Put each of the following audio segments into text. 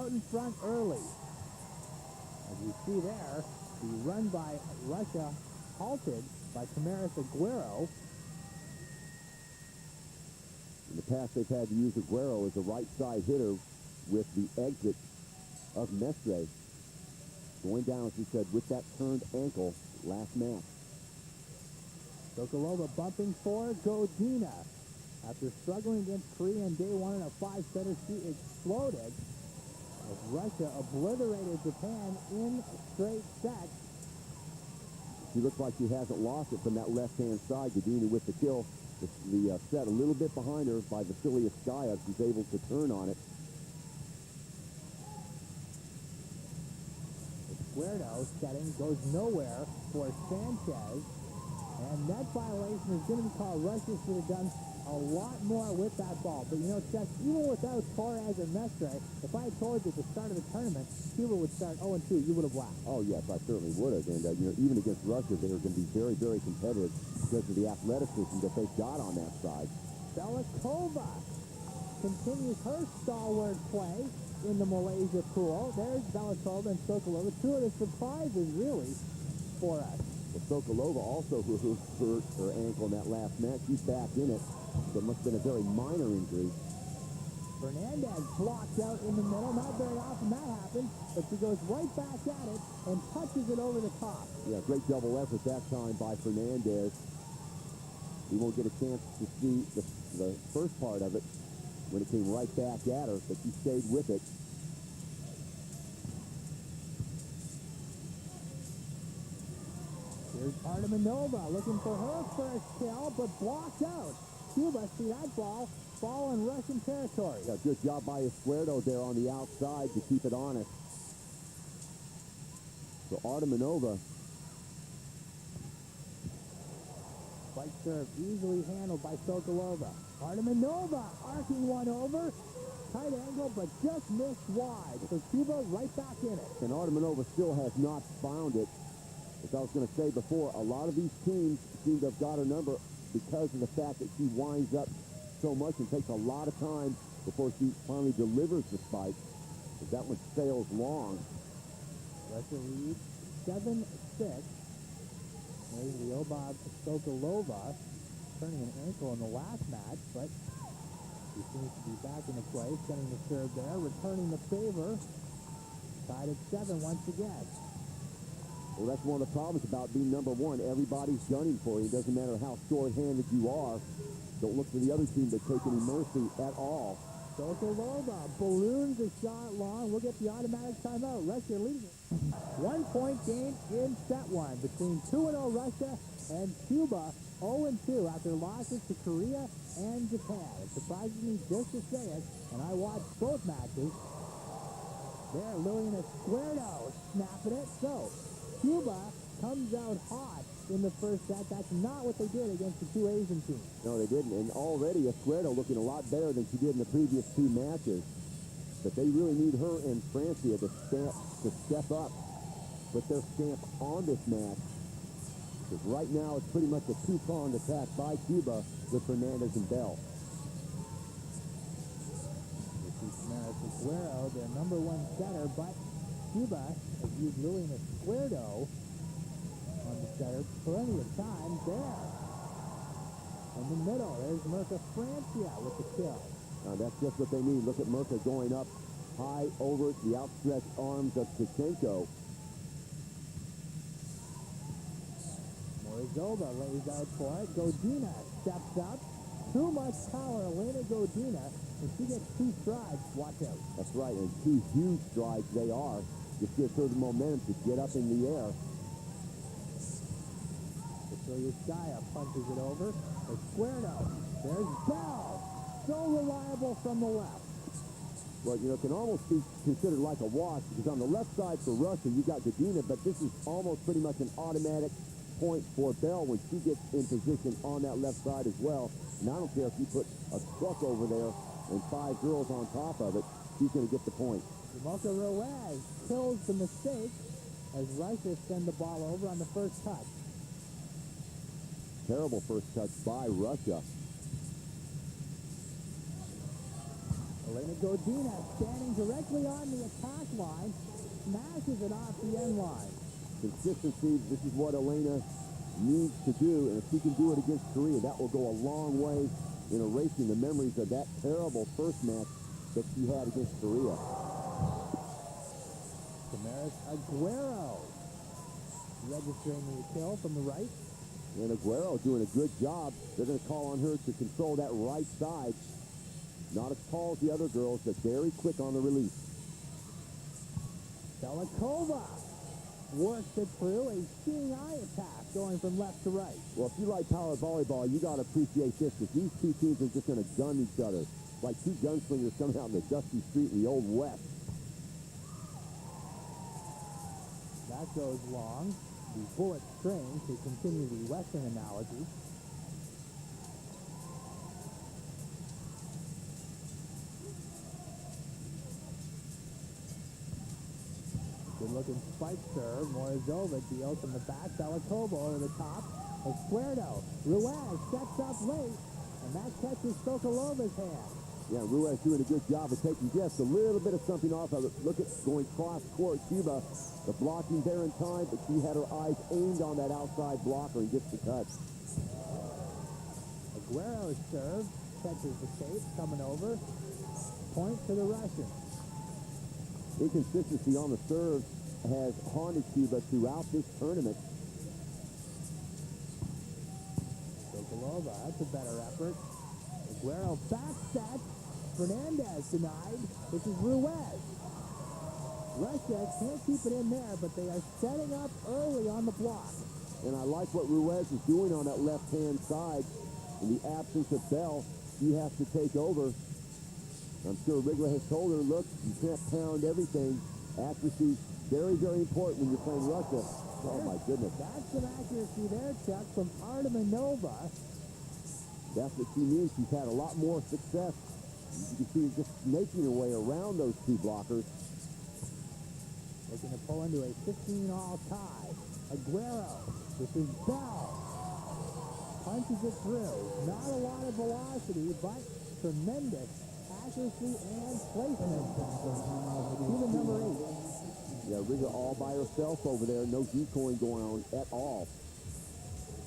out in front early. As you see there, the run by Russia halted by Camaris Aguero. In the past, they've had to use Aguero as a right-side hitter with the exit of Mestre. Going down, as we said, with that turned ankle last match. Sokolova bumping for Godina. After struggling against Korea in day one in a 5-setter, she exploded as Russia obliterated Japan in straight sets. She looks like she hasn't lost it from that left-hand side. Godina with the kill. The set a little bit behind her by Vasilievskaya. She's able to turn on it. Guerrero setting goes nowhere for Sanchez. And that violation is going to be called. Russia should have done a lot more with that ball. But, you know, Chess, even without Torres or Mestre, if I had told you at the start of the tournament, Cuba would start 0-2, you would have laughed. Oh, yes, I certainly would have. And, you know, even against Russia, they were going to be very, very competitive because of the athleticism that they've got on that side. Belikova continues her stalwart play in the Malaysia pool. There's Belikova and Sokolova, two of the surprises, really, for us. Well, Sokolova also who hurt her ankle in that last match. She's back in it. So it must have been a very minor injury. Fernandez blocked out in the middle. Not very often that happens, but she goes right back at it and touches it over the top. Yeah, great double effort that time by Fernandez. We won't get a chance to see the first part of it when it came right back at her, but she stayed with it. Here's Artamonova looking for her first kill, but blocked out. Cuba, see that ball fall in Russian territory. Yeah, good job by Escuero there on the outside to keep it honest. So Artamonova. Spike serve easily handled by Sokolova. Artamonova arcing one over. Tight angle, but just missed wide. So Cuba right back in it. And Artamonova still has not found it. As I was going to say before, a lot of these teams seem to have got her number because of the fact that she winds up so much and takes a lot of time before she finally delivers the spike. But that one sails long. Russia leads 7-6. There's Lioubov Sokolova turning an ankle in the last match, but she seems to be back into play, sending the serve there, returning the favor. Tied at 7 once again. Well, that's one of the problems about being number one. Everybody's gunning for you. It doesn't matter how short-handed you are. Don't look for the other team to take any mercy at all. Sokolova balloons the shot long. We'll get the automatic timeout. Russia leading. 1 point game in set one between 2-0 Russia and Cuba 0-2 after losses to Korea and Japan. It surprises me just to say it, and I watched both matches. There, Lilian Escuero snapping it. So Cuba comes out hot in the first set. That's not what they did against the two Asian teams. No, they didn't. And already Escuero looking a lot better than she did in the previous two matches. But they really need her and Francia to step up, put their stamp on this match. Because right now it's pretty much a two-pronged attack by Cuba with Fernandez and Bell. This is Escuero, their number one setter, but Cuba has used Lilian Escuero on the setter plenty of times there. In the middle, there's Mirka Francia with the kill. That's just what they need. Look at Mirka going up high over the outstretched arms of Tishchenko. Morozova lays out for it. Godina steps up. Too much power, Elena Godina. If she gets two strides, watch out. That's right, and two huge strides they are. Just gives her the momentum to get up in the air. Vasilievskaya punches it over. Escuero. There's Bell. So reliable from the left. Well, you know, it can almost be considered like a wash because on the left side for Russia, you got Godina, but this is almost pretty much an automatic point for Bell when she gets in position on that left side as well. And I don't care if you put a truck over there and 5 girls on top of it, she's going to get the point. Sokolova kills the mistake as Russia send the ball over on the first touch. Terrible first touch by Russia. Elena Godina standing directly on the attack line, smashes it off the end line. Consistency, this is what Elena needs to do, and if she can do it against Korea, that will go a long way in erasing the memories of that terrible first match that she had against Korea. Damaris Aguero registering the kill from the right. And Aguero doing a good job. They're going to call on her to control that right side. Not as tall as the other girls, but very quick on the release. Shashkova works it through a seeing eye attack going from left to right. Well, if you like power volleyball, you got to appreciate this, because these two teams are just going to gun each other. Like two gunslingers coming out in the dusty street in the Old West. That goes long. The bullet string, to continue the Western analogy. Good-looking spike serve. Morozova deals from the back. Shashkova over the top. Esquerdo. Ruiz sets up late, and that catches Sokolova's hand. Yeah, Ruiz doing a good job of taking just a little bit of something off of it. Look at going cross-court. Cuba, the blocking there in time, but she had her eyes aimed on that outside blocker and gets the touch. Aguero's serve catches the tape coming over. Point to the Russians. Inconsistency on the serve has haunted Cuba throughout this tournament. Sokolova, that's a better effort. Aguero back set. Fernandez denied. This is Ruiz. Russia can't keep it in there, but they are setting up early on the block. And I like what Ruiz is doing on that left-hand side. In the absence of Bell, he has to take over. I'm sure Rigler has told her, look, you can't pound everything. Accuracy, very, very important when you're playing Russia. Oh, my goodness. That's some accuracy there, Chuck, from Artamonova. That's what she needs. She's had a lot more success. You can see her just making her way around those two blockers. Looking to pull into a 15-all tie. Aguero. This is Bell. Punches it through. Not a lot of velocity, but tremendous accuracy and placement. Even number 8. Yeah, Rigger all by herself over there. No decoying going on at all.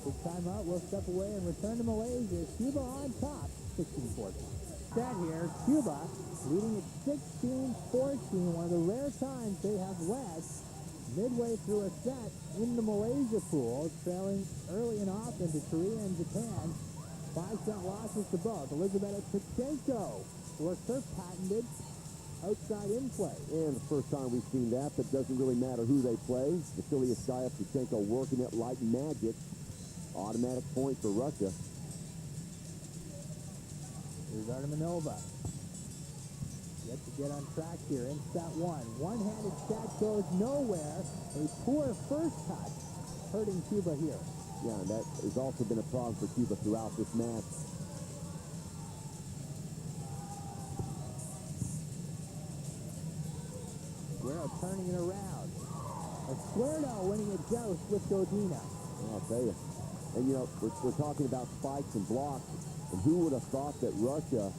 Quick timeout. We'll step away and return to Malaysia. Cuba on top, 16-14. Set here, Cuba leading at 16-14. One of the rare times they have led midway through a set in the Malaysia pool, trailing early and often to Korea and Japan. 5-set losses to both. Elizabeth Tishchenko works her patented outside in play. And the first time we've seen that, but doesn't really matter who they play. Vasilievskaya, Tishchenko working it like magic. Automatic point for Russia. Here's Artamonova. Yet to get on track here in set 1. One-handed set goes nowhere. A poor first touch hurting Cuba here. Yeah, and that has also been a problem for Cuba throughout this match. Guerrero turning it around. Esquerdo winning a joust with Godina. I'll tell you. And, you know, we're talking about spikes and blocks. And who would have thought that Russia,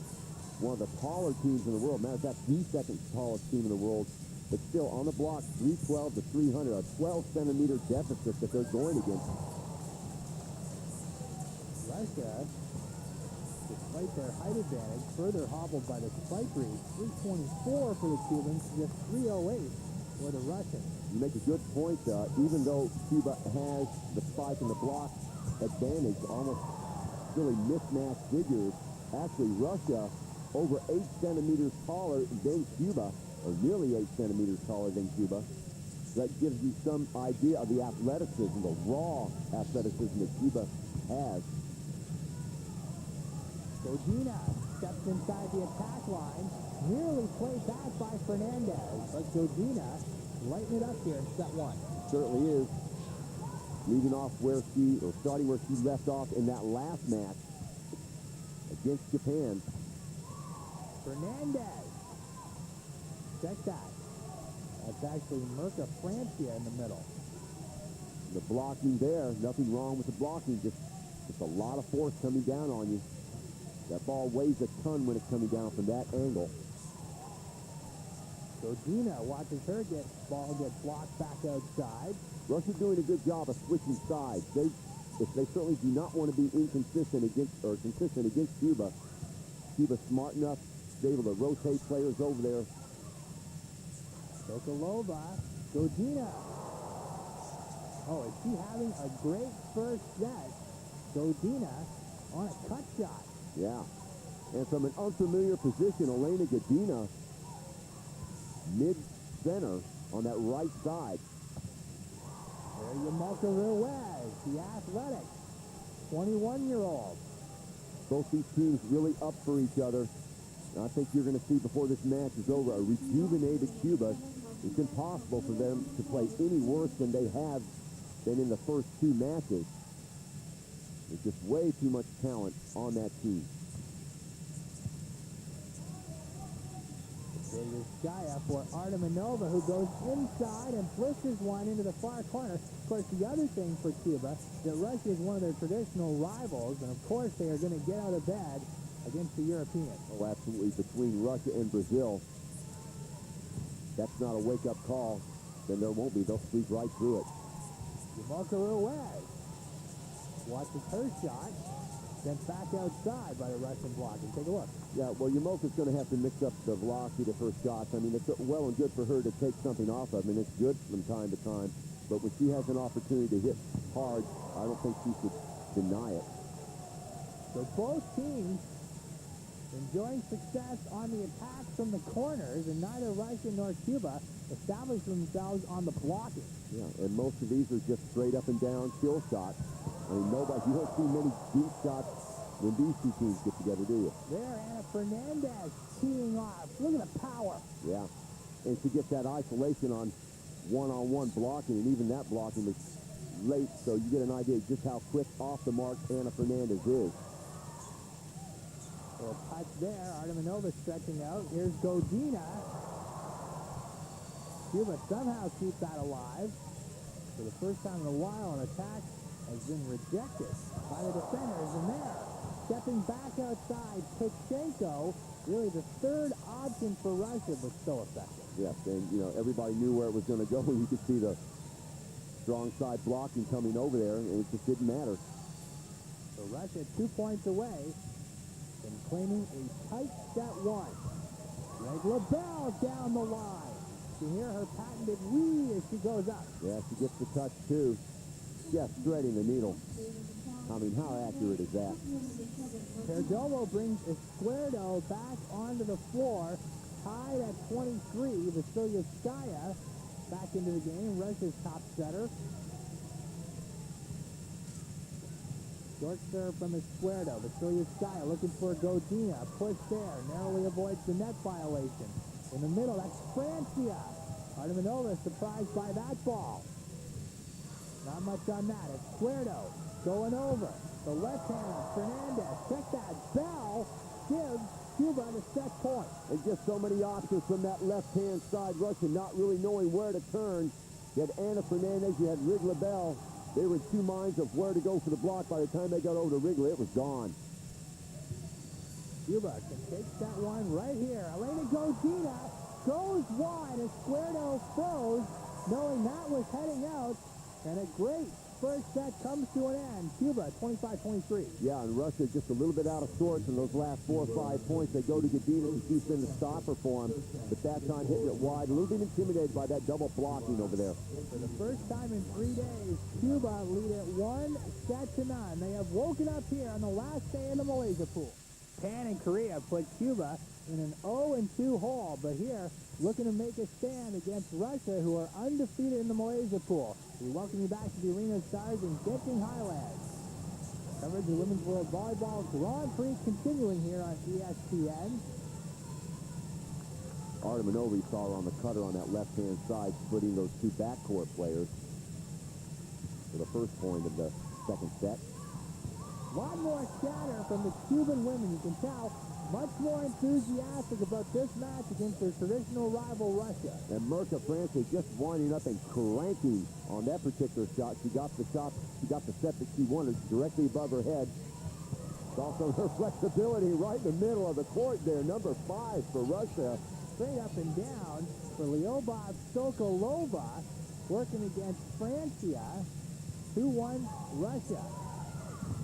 one of the taller teams in the world, matter of fact, the second tallest team in the world, but still on the block, 312 to 300, a 12-centimeter deficit that they're going against. Russia, despite their height advantage, further hobbled by the spike reach. 324 for the Cubans, just 308 for the Russians. You make a good point. Even though Cuba has the spike and the block advantage, almost really mismatched figures, actually Russia over 8 centimeters taller than Cuba, or nearly 8 centimeters taller than Cuba. That gives you some idea of the athleticism, the raw athleticism that Cuba has. Godina steps inside the attack line, nearly played back by Fernandez, but Godina lighting it up here in set 1. Certainly is. Leaving off where she, or starting where she left off in that last match against Japan. Fernandez. Check that. That's actually Mirka Francia in the middle. The blocking there, nothing wrong with the blocking, just a lot of force coming down on you. That ball weighs a ton when it's coming down from that angle. Godina watches her ball get blocked back outside. Russia doing a good job of switching sides. They certainly do not want to be inconsistent consistent against Cuba. Cuba's smart enough to be able to rotate players over there. Sokolova, Godina. Oh, is she having a great first set? Godina on a cut shot. Yeah. And from an unfamiliar position, Elena Godina, mid-center on that right side. There's Lioubov, the athletic 21-year-old. Both these teams really up for each other. And I think you're going to see before this match is over a rejuvenated Cuba. It's impossible for them to play any worse than they have been in the first two matches. There's just way too much talent on that team. Skaya for Artamonova, who goes inside and blisters one into the far corner. Of course, the other thing for Cuba, that Russia is one of their traditional rivals, and of course they are going to get out of bed against the Europeans. Oh, absolutely. Between Russia and Brazil, that's not a wake-up call. Then there won't be. They'll squeeze right through it. Lioubov watches her shot, then back outside by the Russian block. And take a look. Yeah, well, Yamoka's going to have to mix up the velocity of her shots. I mean, it's well and good for her to take something off of, and it's good from time to time. But when she has an opportunity to hit hard, I don't think she should deny it. So both teams enjoying success on the attacks from the corners, and neither Russia nor Cuba established themselves on the blocking. Yeah, and most of these are just straight up and down kill shots. I mean, you don't see many deep shots when these two teams get together, do you? There, Ana Fernandez teeing off. Look at the power. Yeah, and she gets that isolation on one-on-one blocking, and even that blocking was late, so you get an idea just how quick off the mark Ana Fernandez is. Little touch there. Artamonova stretching out. Here's Godina. Cuba somehow keeps that alive. For the first time in a while, an attack has been rejected by the defenders. And there, stepping back outside, Tishchenko, really the third option for Russia, was so effective. Yes, and, everybody knew where it was going to go. You could see the strong side blocking coming over there, and it just didn't matter. So Russia 2 points away from claiming a tight set one. Lioubov down the line. You can hear her patented wee as she goes up. Yeah, she gets the touch, too. Just threading the needle. I mean, how accurate is that? Perdomo brings Izquierdo back onto the floor, tied at 23. Vasilyevskaya back into the game, Russia's top setter. Short serve from Izquierdo. Vasilyevskaya looking for Godina. Push there, narrowly avoids the net violation. In the middle, that's Francia. Artamonova surprised by that ball. Not much on that. Izquierdo going over. The left hand, Fernandez. Check that. Bell gives Cuba the set point. And just so many options from that left-hand side. Russia not really knowing where to turn. You had Ana Fernandez, you had Lioubov. They were in two minds of where to go for the block. By the time they got over to Wrigley, it was gone. Cuba can take that one right here. Elena Godina goes wide. Izquierdo froze, knowing that was heading out. And a great first set comes to an end. Cuba, 25-23. Yeah, and Russia just a little bit out of sorts in those last 4 or 5 points. They go to Godina, and she's been the stopper for him. But that time hitting it wide, a little bit intimidated by that double blocking over there. For the first time in 3 days, Cuba lead it 1-0. They have woken up here on the last day in the Malaysia pool. Japan and Korea put Cuba in an 0-2 hole, but here, looking to make a stand against Russia, who are undefeated in the Malaysia pool. We welcome you back to the Arena Stars in Genting Highlands. Coverage of Women's World Volleyball Grand Prix continuing here on ESPN. Artamonova, you saw her on the cutter on that left-hand side, splitting those two backcourt players for the first point of the second set. A lot more chatter from the Cuban women. You can tell much more enthusiastic about this match against their traditional rival, Russia. And Mirka Francia just winding up and cranking on that particular shot. She got the shot, she got the set that she wanted directly above her head. It's also her flexibility right in the middle of the court there. Number 5 for Russia. straight up and down for Lioubov. Sokolova working against Francia. 2-1 Russia.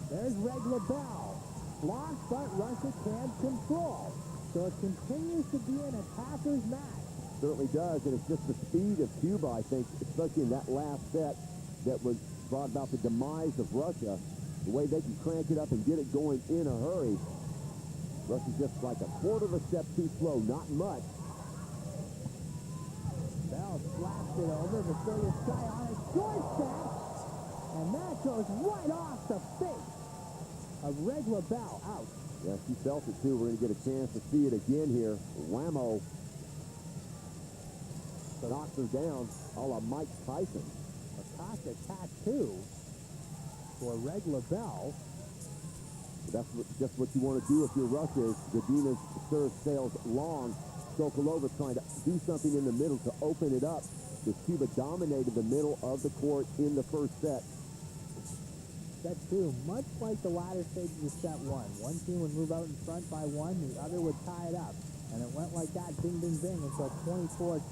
There's Lioubov. Blocked, but Russia can't control. So it continues to be an attacker's match. Certainly does, and it's just the speed of Cuba, I think, especially in that last set that was brought about the demise of Russia. The way they can crank it up and get it going in a hurry. Russia's just like a quarter of a step too slow, not much. Bell slaps it over. Vasiliev's try on a short set. And that goes right off the face of Lioubov. Out. Yeah, she felt it too. We're going to get a chance to see it again here. Whammo. Knocks her down, a la Mike Tyson. A Kaka tattoo for Lioubov. That's just what you want to do if you're Russia. Godina's serve sails long. Sokolova trying to do something in the middle to open it up. Because Cuba dominated the middle of the court in the first set. Set two, much like the latter stages of set one. One team would move out in front by one, the other would tie it up. And it went like that, ding, ding, ding, until 24-23,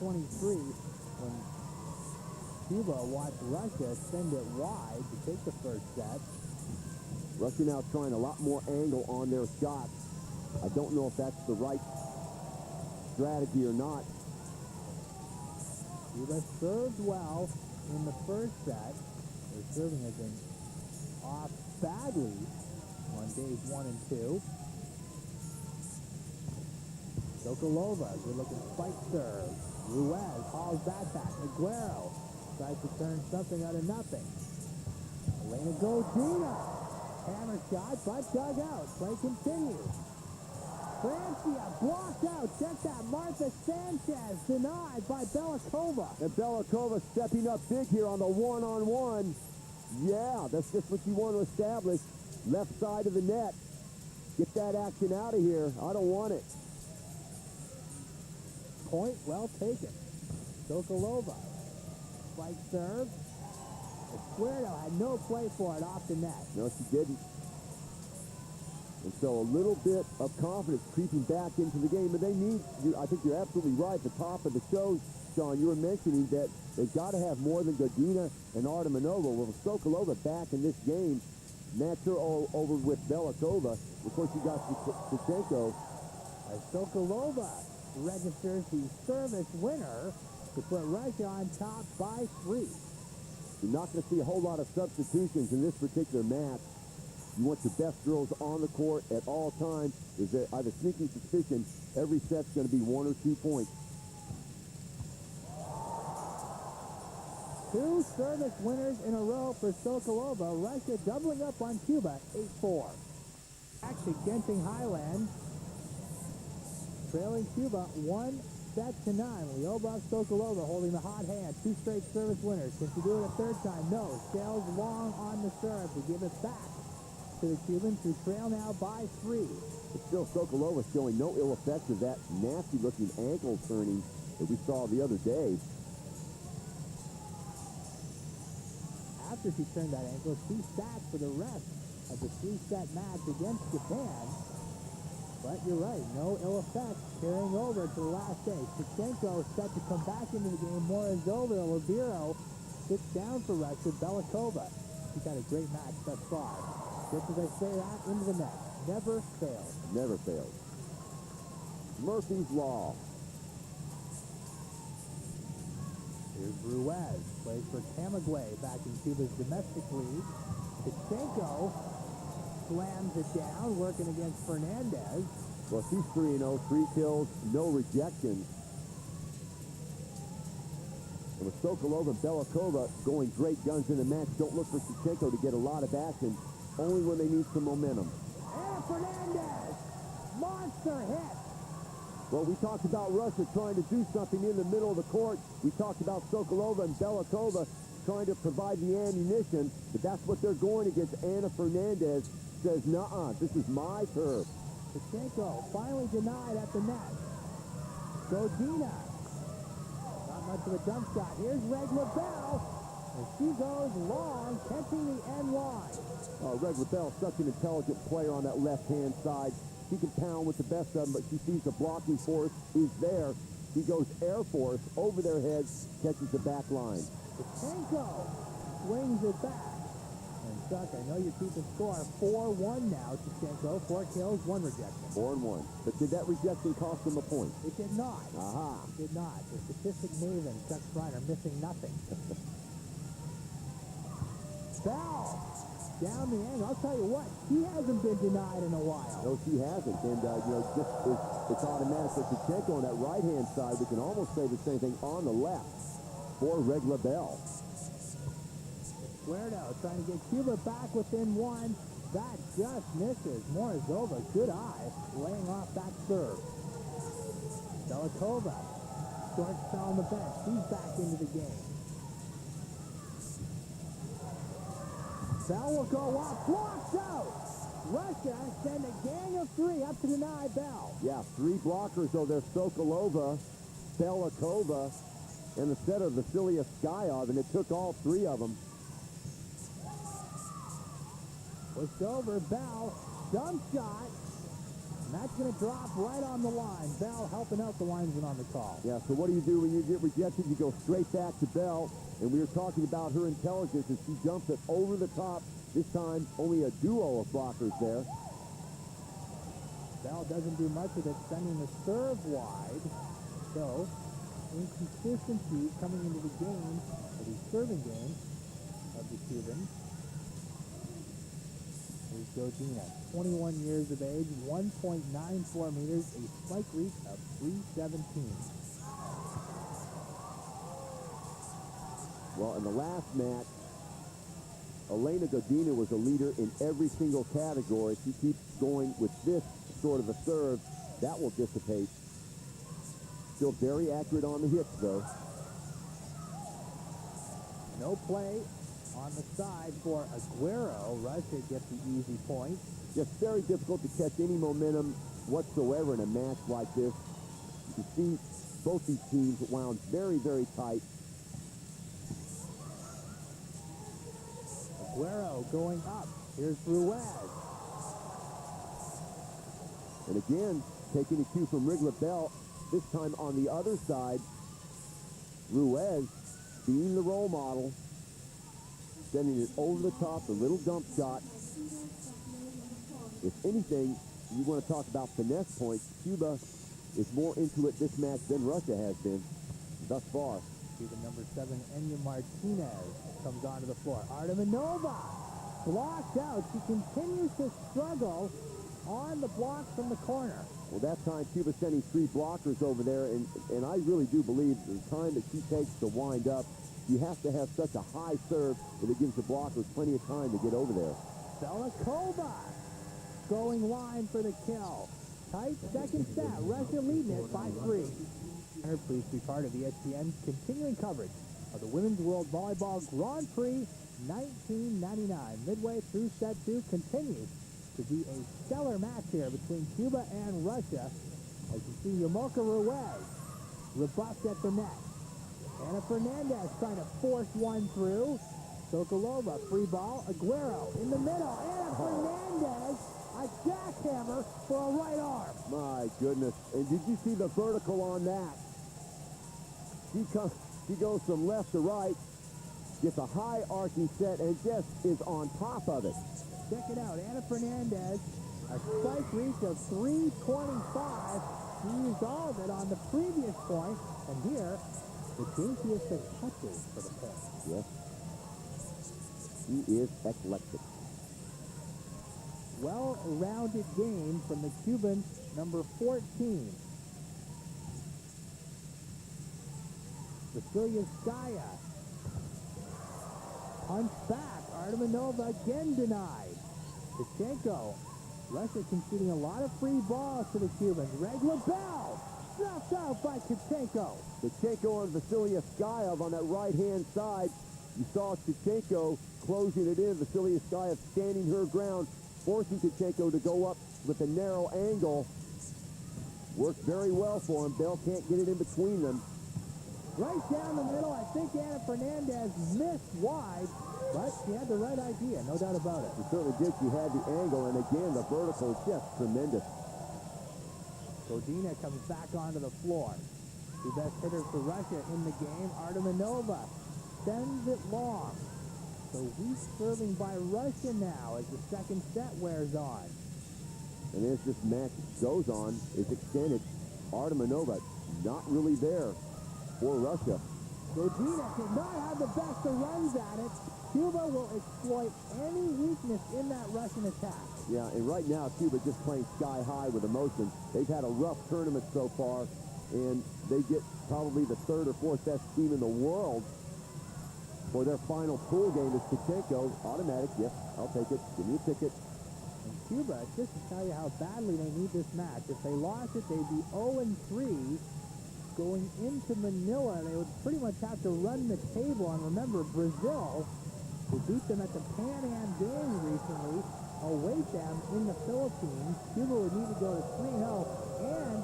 when Cuba watched Russia send it wide to take the first set. Russia now trying a lot more angle on their shots. I don't know if that's the right strategy or not. Cuba served well in the first set. Their serving has been off badly on days 1 and 2. Sokolova, good looking spike serve. Ruiz hauls that back. Aguero tries to turn something out of nothing. Elena Godina, hammer shot, but dug out. Play continues. Francia blocked out. Check that. Martha Sanchez denied by Belikova. And Belikova stepping up big here on the one-on-one. Yeah, that's just what you want to establish. Left side of the net. Get that action out of here. I don't want it. Point well taken. Sokolova. Spike serve. Escuero had no play for it off the net. No, she didn't. And so a little bit of confidence creeping back into the game. But they need, I think you're absolutely right, at the top of the show, Sean, you were mentioning that they've got to have more than Godina and Artamonova. Well, Sokolova back in this game, match her all over with Belikova. Of course, you got Tishchenko. Sokolova registers the service winner to put Russia on top by 3. You're not going to see a whole lot of substitutions in this particular match. You want your best girls on the court at all times. I have a sneaking suspicion every set's going to be 1 or 2 points. 2 service winners in a row for Sokolova. Russia doubling up on Cuba, 8-4. Actually, Genting Highland trailing Cuba 1 set to 9. Lioubov, Sokolova holding the hot hand. 2 straight service winners. Can she do it a third time? No. Sails long on the serve to give it back to the Cubans, who trail now by 3. But still, Sokolova showing no ill effects of that nasty-looking ankle turning that we saw the other day. After she turned that ankle, she sat for the rest of the 3-set match against Japan. But you're right, no ill effects carrying over to the last day. Tishchenko set to come back into the game. Morozova, Libero sits down for Russia. Belikova, she's had a great match thus far. Just as I say that, into the net. Never fails. Never fails. Murphy's Law. Here's Ruiz. Plays for Camagüey back in Cuba's domestic league. Tishchenko slams it down, working against Fernandez. Well, she's 3-0, 3 kills, no rejections. And with Sokolova and Belikova going great guns in the match, don't look for Tishchenko to get a lot of action, only when they need some momentum. And Fernandez! Monster hit! Well, we talked about Russia trying to do something in the middle of the court. We talked about Sokolova and Belikova trying to provide the ammunition, but that's what they're going against. Anna Fernandez says, nuh-uh, this is my turf. Tishchenko finally denied at the net. Godina. Not much of a jump shot. Here's Lioubov. And she goes long, catching the end line. Lioubov, such an intelligent player on that left-hand side. She can pound with the best of them, but she sees the blocking force is there. He goes Air Force over their heads, catches the back line. Tishchenko swings it back. And Chuck, I know you're keeping score. 4-1 now. Tishchenko, 4 kills, 1 rejection. 4-1. But did that rejection cost him a point? It did not. Aha. It did not. The statistic maven, Chuck Schreiner, missing nothing. Bell down the angle. I'll tell you what, he hasn't been denied in a while. No, she hasn't. And, just it's automatic for Tishchenko on that right-hand side. We can almost say the same thing on the left for regular Bell. Guerrero trying to get Cuba back within 1. That just misses. Morozova, good eye, laying off that serve. Sokolova, short spell on the bench. He's back into the game. Bell will go up, blocked out. Russia send a gang of 3 up to deny Bell. Yeah, 3 blockers, though. There's Sokolova, Belikova, and the setter, Vasilevskaya, and it took all 3 of them. Pushed over, Bell, jump shot, and that's going to drop right on the line. Bell helping out the linesman on the call. Yeah, so what do you do when you get rejected? You go straight back to Bell, and we were talking about her intelligence as she jumps it over the top. This time, only a duo of blockers there. Bell doesn't do much of it, sending the serve wide. So, inconsistency coming into the game, or the serving game of the Cubans. Here's Godina, 21 years of age, 1.94 meters, a spike reach of 317. Well, in the last match, Elena Godina was a leader in every single category. She keeps going with this sort of a serve. That will dissipate. Still very accurate on the hits, though. No play on the side for Aguero. Russia gets the easy point. Just very difficult to catch any momentum whatsoever in a match like this. You can see both these teams wound very, very tight. Aguero going up. Here's Ruiz. And again, taking a cue from Rigler Bell, this time on the other side, Ruiz being the role model, sending it over the top, the little dump shot. If anything, you want to talk about finesse points, Cuba is more into it this match than Russia has been thus far. Cuban number 7, Enya Martinez, comes onto the floor. Artamonova blocked out. She continues to struggle on the block from the corner. Well, that time Cuba sending 3 blockers over there, and I really do believe the time that she takes to wind up, you have to have such a high serve that it gives the blockers plenty of time to get over there. Belikova going line for the kill. Tight second set. Russia leading it by 3. Please be part of ESPN's continuing coverage of the Women's World Volleyball Grand Prix 1999. Midway through set 2 continues to be a stellar match here between Cuba and Russia. As you see, Yomoko Ruiz rebuffed at the net. Ana Fernandez trying to force one through. Sokolova, free ball. Aguero in the middle. Ana Fernandez, a jackhammer for a right arm. My goodness. And did you see the vertical on that? She goes from left to right, gets a high arcing set, and just is on top of it. Check it out. Ana Fernandez, a spike reach of 325. She resolved it on the previous point, and here, the daintiest of touches for the point. Yes. He is eclectic. Well-rounded game from the Cuban number 14. Vasilevskaya. Punch back. Artamonova again denied. Tishchenko. Russia conceding a lot of free balls to the Cubans. Regla Bell. Dropped out by Tishchenko. Tishchenko on Vasilevskaya on that right-hand side. You saw Tishchenko closing it in. Vasilevskaya standing her ground, forcing Tishchenko to go up with a narrow angle. Worked very well for him. Bell can't get it in between them. Right down the middle. I think Ana Fernandez missed wide, but she had the right idea, no doubt about it. She certainly did. She had the angle, and again, the vertical is just tremendous. Godina comes back onto the floor. The best hitter for Russia in the game, Artamonova, sends it long. So weak serving by Russia now as the second set wears on. And as this match goes on, is extended, Artamonova not really there for Russia. Godina did not have the best of runs at it. Cuba will exploit any weakness in that Russian attack. Yeah, and right now, Cuba just playing sky high with emotion. They've had a rough tournament so far, and they get probably the third or fourth best team in the world for their final pool game. Is Tishchenko. Automatic, yes, I'll take it. Give me a ticket. And Cuba, just to tell you how badly they need this match, if they lost it, they'd be 0-3. Going into Manila, they would pretty much have to run the table. And remember, Brazil, who beat them at the Pan Am Games recently, await them in the Philippines. Cuba would need to go to 3-0 and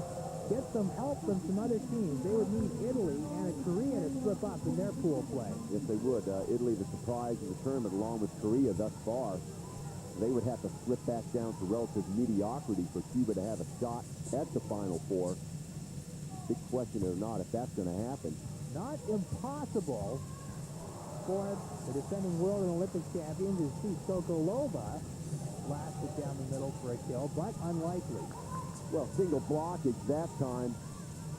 get some help from some other teams. They would need Italy and a Korea to slip up in their pool play. Yes, they would. Italy, the surprise of the tournament, along with Korea thus far. They would have to slip back down to relative mediocrity for Cuba to have a shot at the Final Four. Big question or not if that's going to happen. Not impossible for the defending world and Olympic champions to see Sokolova blasted down the middle for a kill, but unlikely. Well, single blockage that time.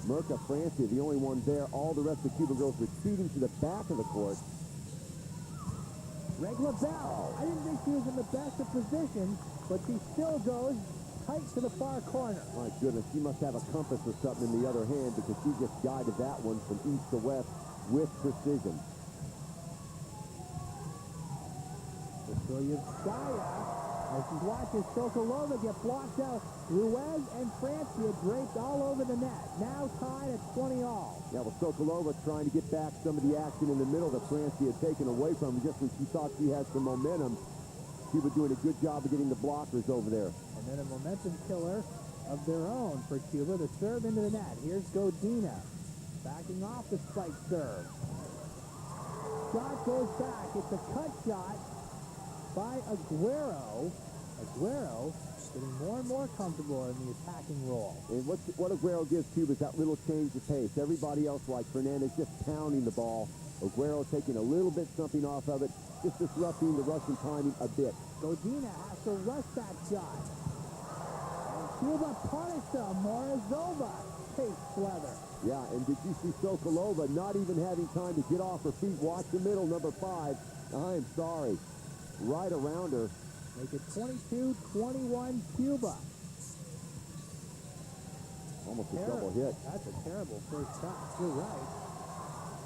Mirka Francia, the only one there. All the rest of the Cuban girls retreating to the back of the court. Lioubov. I didn't think she was in the best of positions, but she still goes tight to the far corner. My goodness, she must have a compass or something in the other hand because she just guided that one from east to west with precision. Lioubov, as she watches Sokolova get blocked out. Ruiz and Francia draped all over the net. Now tied at 20 all. Now, with Sokolova trying to get back some of the action in the middle that Francia had taken away from her just when she thought she had some momentum. She was doing a good job of getting the blockers over there. And then a momentum killer of their own for Cuba. The serve into the net. Here's Godina backing off the spike serve. Shot goes back. It's a cut shot by Aguero. Aguero getting more and more comfortable in the attacking role. And what Aguero gives Cuba is that little change of pace. Everybody else, like Fernandez, just pounding the ball. Aguero taking a little bit something off of it, just disrupting the Russian timing a bit. Godina has to rush that shot. And Cuba punished him. Morozova takes leather. Yeah, and did you see Sokolova not even having time to get off her feet? Watch the middle, number 5. I am sorry. Right around her. Make it 22-21 Cuba. Almost a double hit. That's a terrible first shot. You're right.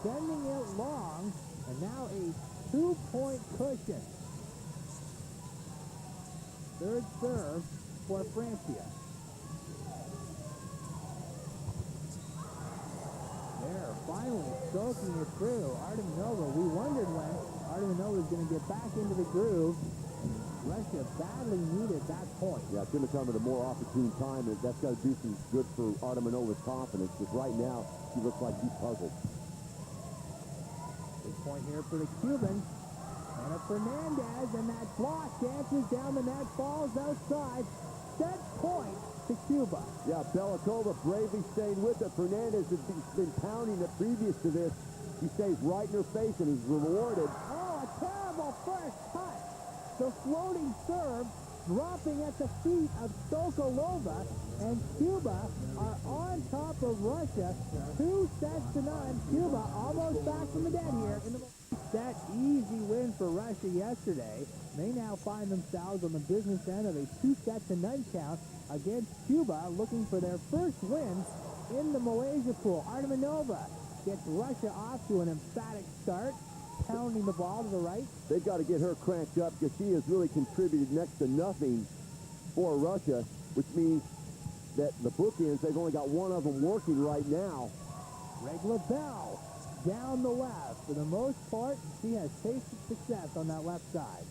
Sending it long, and now a 2-point cushion. Third serve for Francia. There, finally stroking it through. Artamonova, we wondered when Artamonova was going to get back into the groove. Russia badly needed that point. Yeah, it's going to come at a more opportune time, and that's got to do some good for Artamonova's confidence, because right now, she looks like she's puzzled. Big point here for the Cubans. And a Fernandez, and that block dances down the net, falls outside. Set point to Cuba. Yeah, Belikova bravely staying with it. Fernandez has been pounding it previous to this. He stays right in her face, and he's rewarded. Oh, a terrible first touch. The floating serve dropping at the feet of Sokolova, and Cuba are on top of Russia. 2-0. Cuba almost back from the dead here. That easy win for Russia yesterday. They now find themselves on the business end of a 2-0 count against Cuba, looking for their first win in the Malaysia pool. Artamonova gets Russia off to an emphatic start, pounding the ball to the right. They've got to get her cranked up because she has really contributed next to nothing for Russia, which means that the bookends, they've only got one of them working right now. Lioubov down the left. For the most part, she has tasted success on that left side.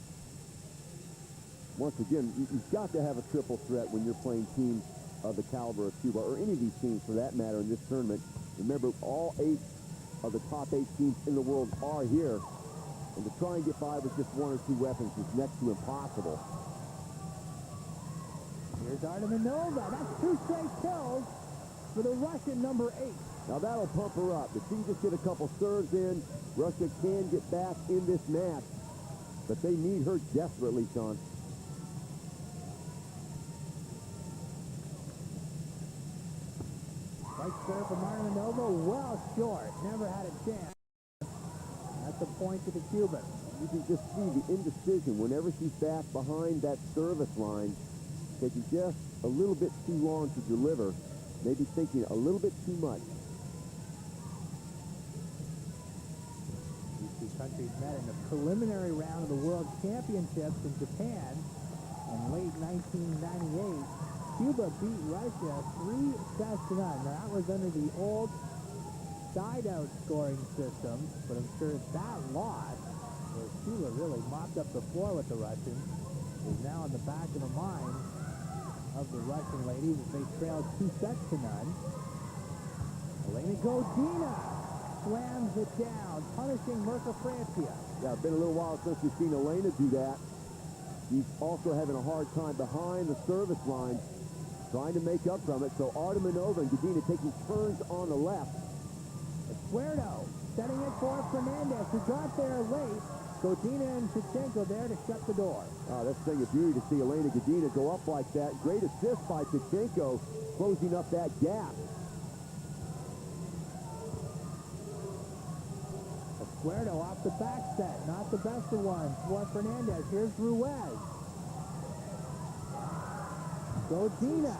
Once again, you've got to have a triple threat when you're playing teams of the caliber of Cuba, or any of these teams for that matter in this tournament. Remember, all 8 of the top 8 teams in the world are here, and to try and get by with just 1 or 2 weapons is next to impossible. Here's Artamonova. That's 2 straight kills for the Russian number 8. Now that'll pump her up. If she can just get a couple serves in, Russia can get back in this match. But they need her desperately, Sean. Right serve from Artamonova, well short. Never had a chance. That's a point to the Cuban. You can just see the indecision whenever she's back behind that service line, taking just a little bit too long to deliver, maybe thinking a little bit too much. These two countries met in the preliminary round of the World Championships in Japan in late 1998. Cuba beat Russia 3 sets to none. Now, that was under the old side-out scoring system, but I'm sure that loss, where Cuba really mopped up the floor with the Russians, is now in the back of the mind of the Russian ladies as they trailed 2 sets to none. Elena Godina slams it down, punishing Mirka Francia. Yeah, it's been a little while since we've seen Elena do that. She's also having a hard time behind the service line, trying to make up from it. So Artamonova and Godina taking turns on the left. Escuerdo setting it for Fernandez, who got there late. Godina and Tishchenko there to shut the door. That's a thing of beauty to see Elena Godina go up like that. Great assist by Tishchenko, closing up that gap. Escuerdo off the back set, not the best of ones for Fernandez. Here's Ruiz. Godina,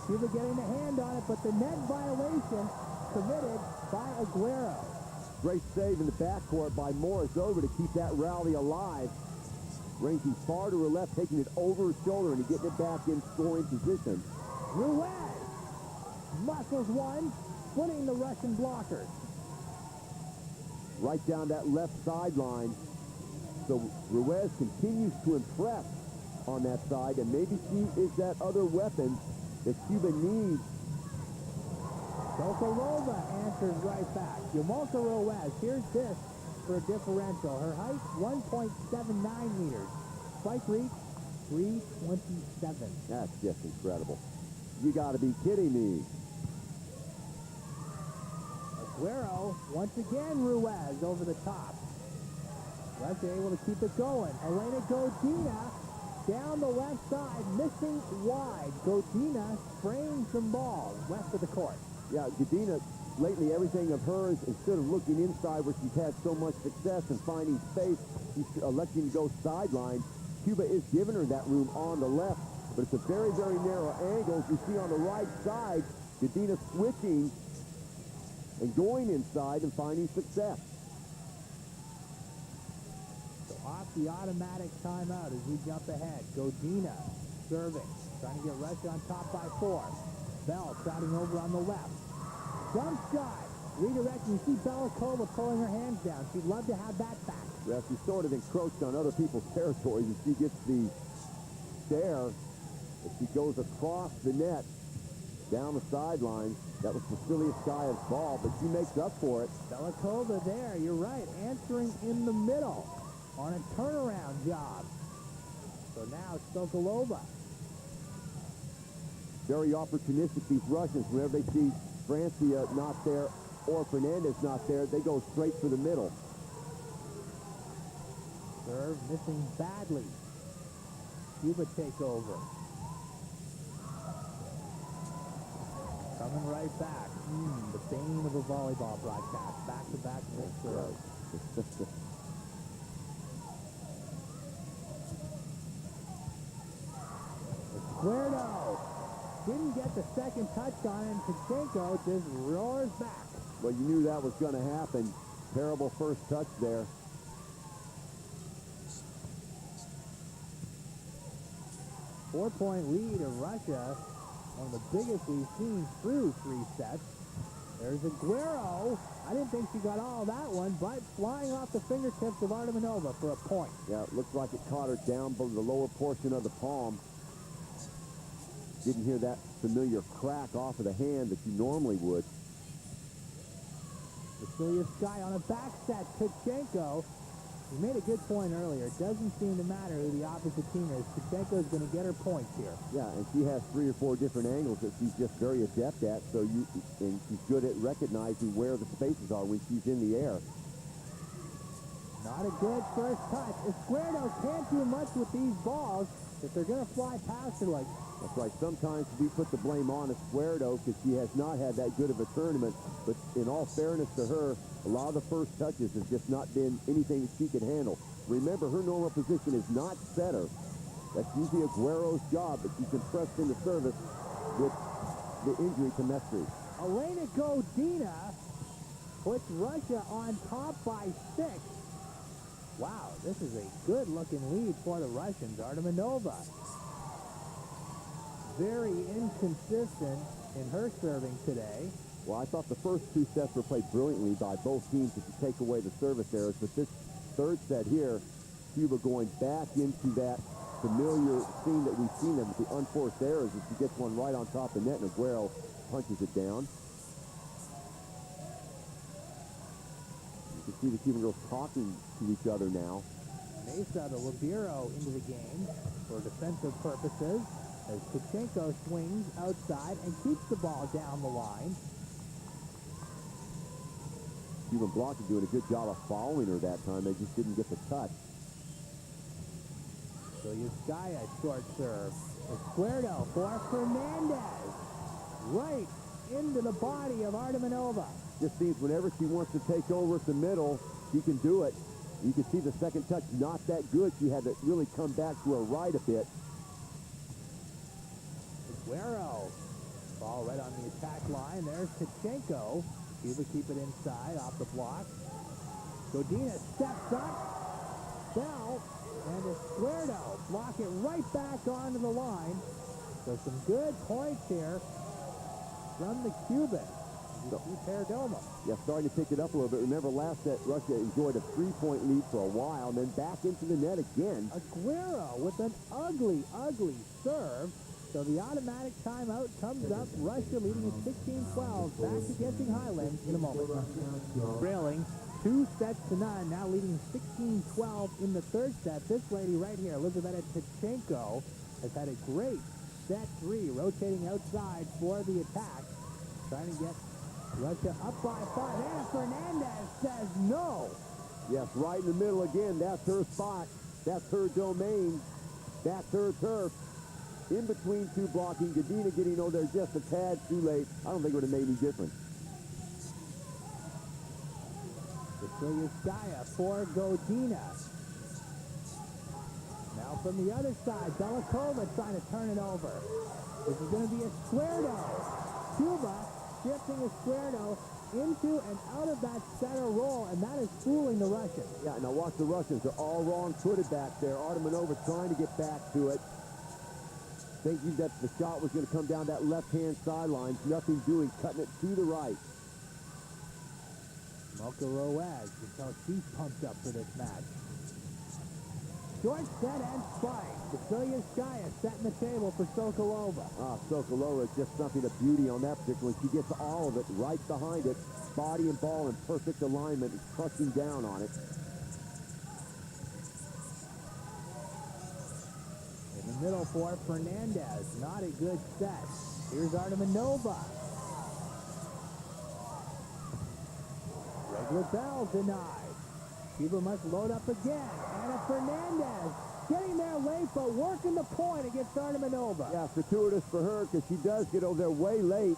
Cuba getting the hand on it, but the net violation committed by Aguero. Great save in the backcourt by Morozova to keep that rally alive. Ranging far to her left, taking it over her shoulder and getting it back in scoring position. Ruiz muscles one, splitting the Russian blockers. Right down that left sideline. So Ruiz continues to impress on that side, and maybe she is that other weapon that Cuba needs. Sokolova answers right back. Yamilka Ruiz, here's this for a differential. Her height, 1.79 meters. Spike reach, 327. That's just incredible. You got to be kidding me. Aguero, once again, Ruiz over the top. Russia able to keep it going. Elena Godina down the left side, missing wide. Godina spraying some balls west of the court. Yeah, Godina, lately everything of hers, instead of looking inside where she's had so much success and finding space, she's electing to go sideline. Cuba is giving her that room on the left, but it's a very, very narrow angle. As you see on the right side, Godina switching and going inside and finding success. So off the automatic timeout as we jump ahead. Godina serving, trying to get Russia on top by 4. Bell crowding over on the left. Jump shot, redirecting. You see Belikova pulling her hands down. She'd love to have that back. Well, she's sort of encroached on other people's territories as she gets the stare. As she goes across the net, down the sideline. That was Vasiliya Skaya's ball, but she makes up for it. Belikova there, you're right, answering in the middle on a turnaround job. So now Sokolova. Very opportunistic, these Russians. Whenever they see Francia not there or Fernandez not there, they go straight for the middle. Serve missing badly. Cuba take over. Coming right back. The bane of a volleyball broadcast. Back-to-back missed serve. Escuerdo didn't get the second touch on it, and Tishchenko just roars back. Well, you knew that was going to happen. Terrible first touch there. Four-point lead of Russia, one of the biggest we've seen through 3 sets. There's Aguero. I didn't think she got all that one, but flying off the fingertips of Artamonova for a point. Yeah, it looks like it caught her down below the lower portion of the palm. Didn't hear that familiar crack off of the hand that you normally would. Vasiliya Skaya on a back set. Tishchenko You made a good point earlier. It doesn't seem to matter who the opposite team is. Tishchenko is going to get her points here. Yeah, and she has 3 or 4 different angles that she's just very adept at. And she's good at recognizing where the spaces are when she's in the air. Not a good first touch. Escuerdo can't do much with these balls if they're going to fly past her like. That's right. Sometimes we put the blame on Escuerdo because she has not had that good of a tournament. But in all fairness to her, a lot of the first touches have just not been anything that she could handle. Remember, her normal position is not setter. That's usually Aguero's job, but she's been pressed into service with the injury to Mestre. Elena Godina puts Russia on top by 6. Wow, this is a good-looking lead for the Russians. Artamonova, very inconsistent in her serving today. Well, I thought the first 2 sets were played brilliantly by both teams if you take away the service errors. But this third set here, Cuba going back into that familiar scene that we've seen them with the unforced errors as she gets one right on top of the net and Aguero punches it down. You can see the Cuban girls talking to each other now. Mesa, the libero, into the game for defensive purposes as Tishchenko swings outside and keeps the ball down the line. Cuban blocking doing a good job of following her that time. They just didn't get the touch. So Yuskaya, short serve. Escuerdo for Fernandez. Right into the body of Artamonova. Just seems whenever she wants to take over at the middle, she can do it. You can see the second touch not that good. She had to really come back to her right a bit. Aguero. Ball right on the attack line. There's Tishchenko. Cuba keep it inside, off the block. Godina steps up. Bell and Escuerdo block it right back onto the line. So some good points here from the Cubans. Perdomo. Yeah, starting to pick it up a little bit. Remember last set, Russia enjoyed a 3-point lead for a while, and then back into the net again. Aguero with an ugly, ugly serve. So the automatic timeout comes up. Russia leading at 16-12. Back to Guessing Highlands in a moment. Trailing 2-0, now leading 16-12 in the third set. This lady right here, Elizaveta Tishchenko, has had a great set 3, rotating outside for the attack. Trying to get Russia up by 5. And Fernandez says no. Yes, right in the middle again. That's her spot. That's her domain. That's her turf. In between 2 blocking, Godina getting over there just a tad too late. I don't think it would have made any difference. Vasilevskaya for Godina. Now from the other side, Belikova trying to turn it over. This is going to be Escuerdo. Cuba shifting Escuerdo into and out of that center roll, and that is fooling the Russians. Yeah, now watch the Russians. They're all wrong-footed back there. Artamonova trying to get back to it, thinking that the shot was going to come down that left-hand sideline. Nothing doing, cutting it to the right. Mocha Roaz, you can tell she's pumped up for this match. Short set and spike. Vasilevskaya setting the table for Sokolova. Sokolova is just something of beauty on that particular one. She gets all of it right behind it. Body and ball in perfect alignment and crushing down on it. In the middle for Fernandez. Not a good set. Here's Artamonova. Regular bell denied. Cuba must load up again. Anna Fernandez getting there late, but working the point against Artamonova. Yeah, fortuitous for her because she does get over there way late.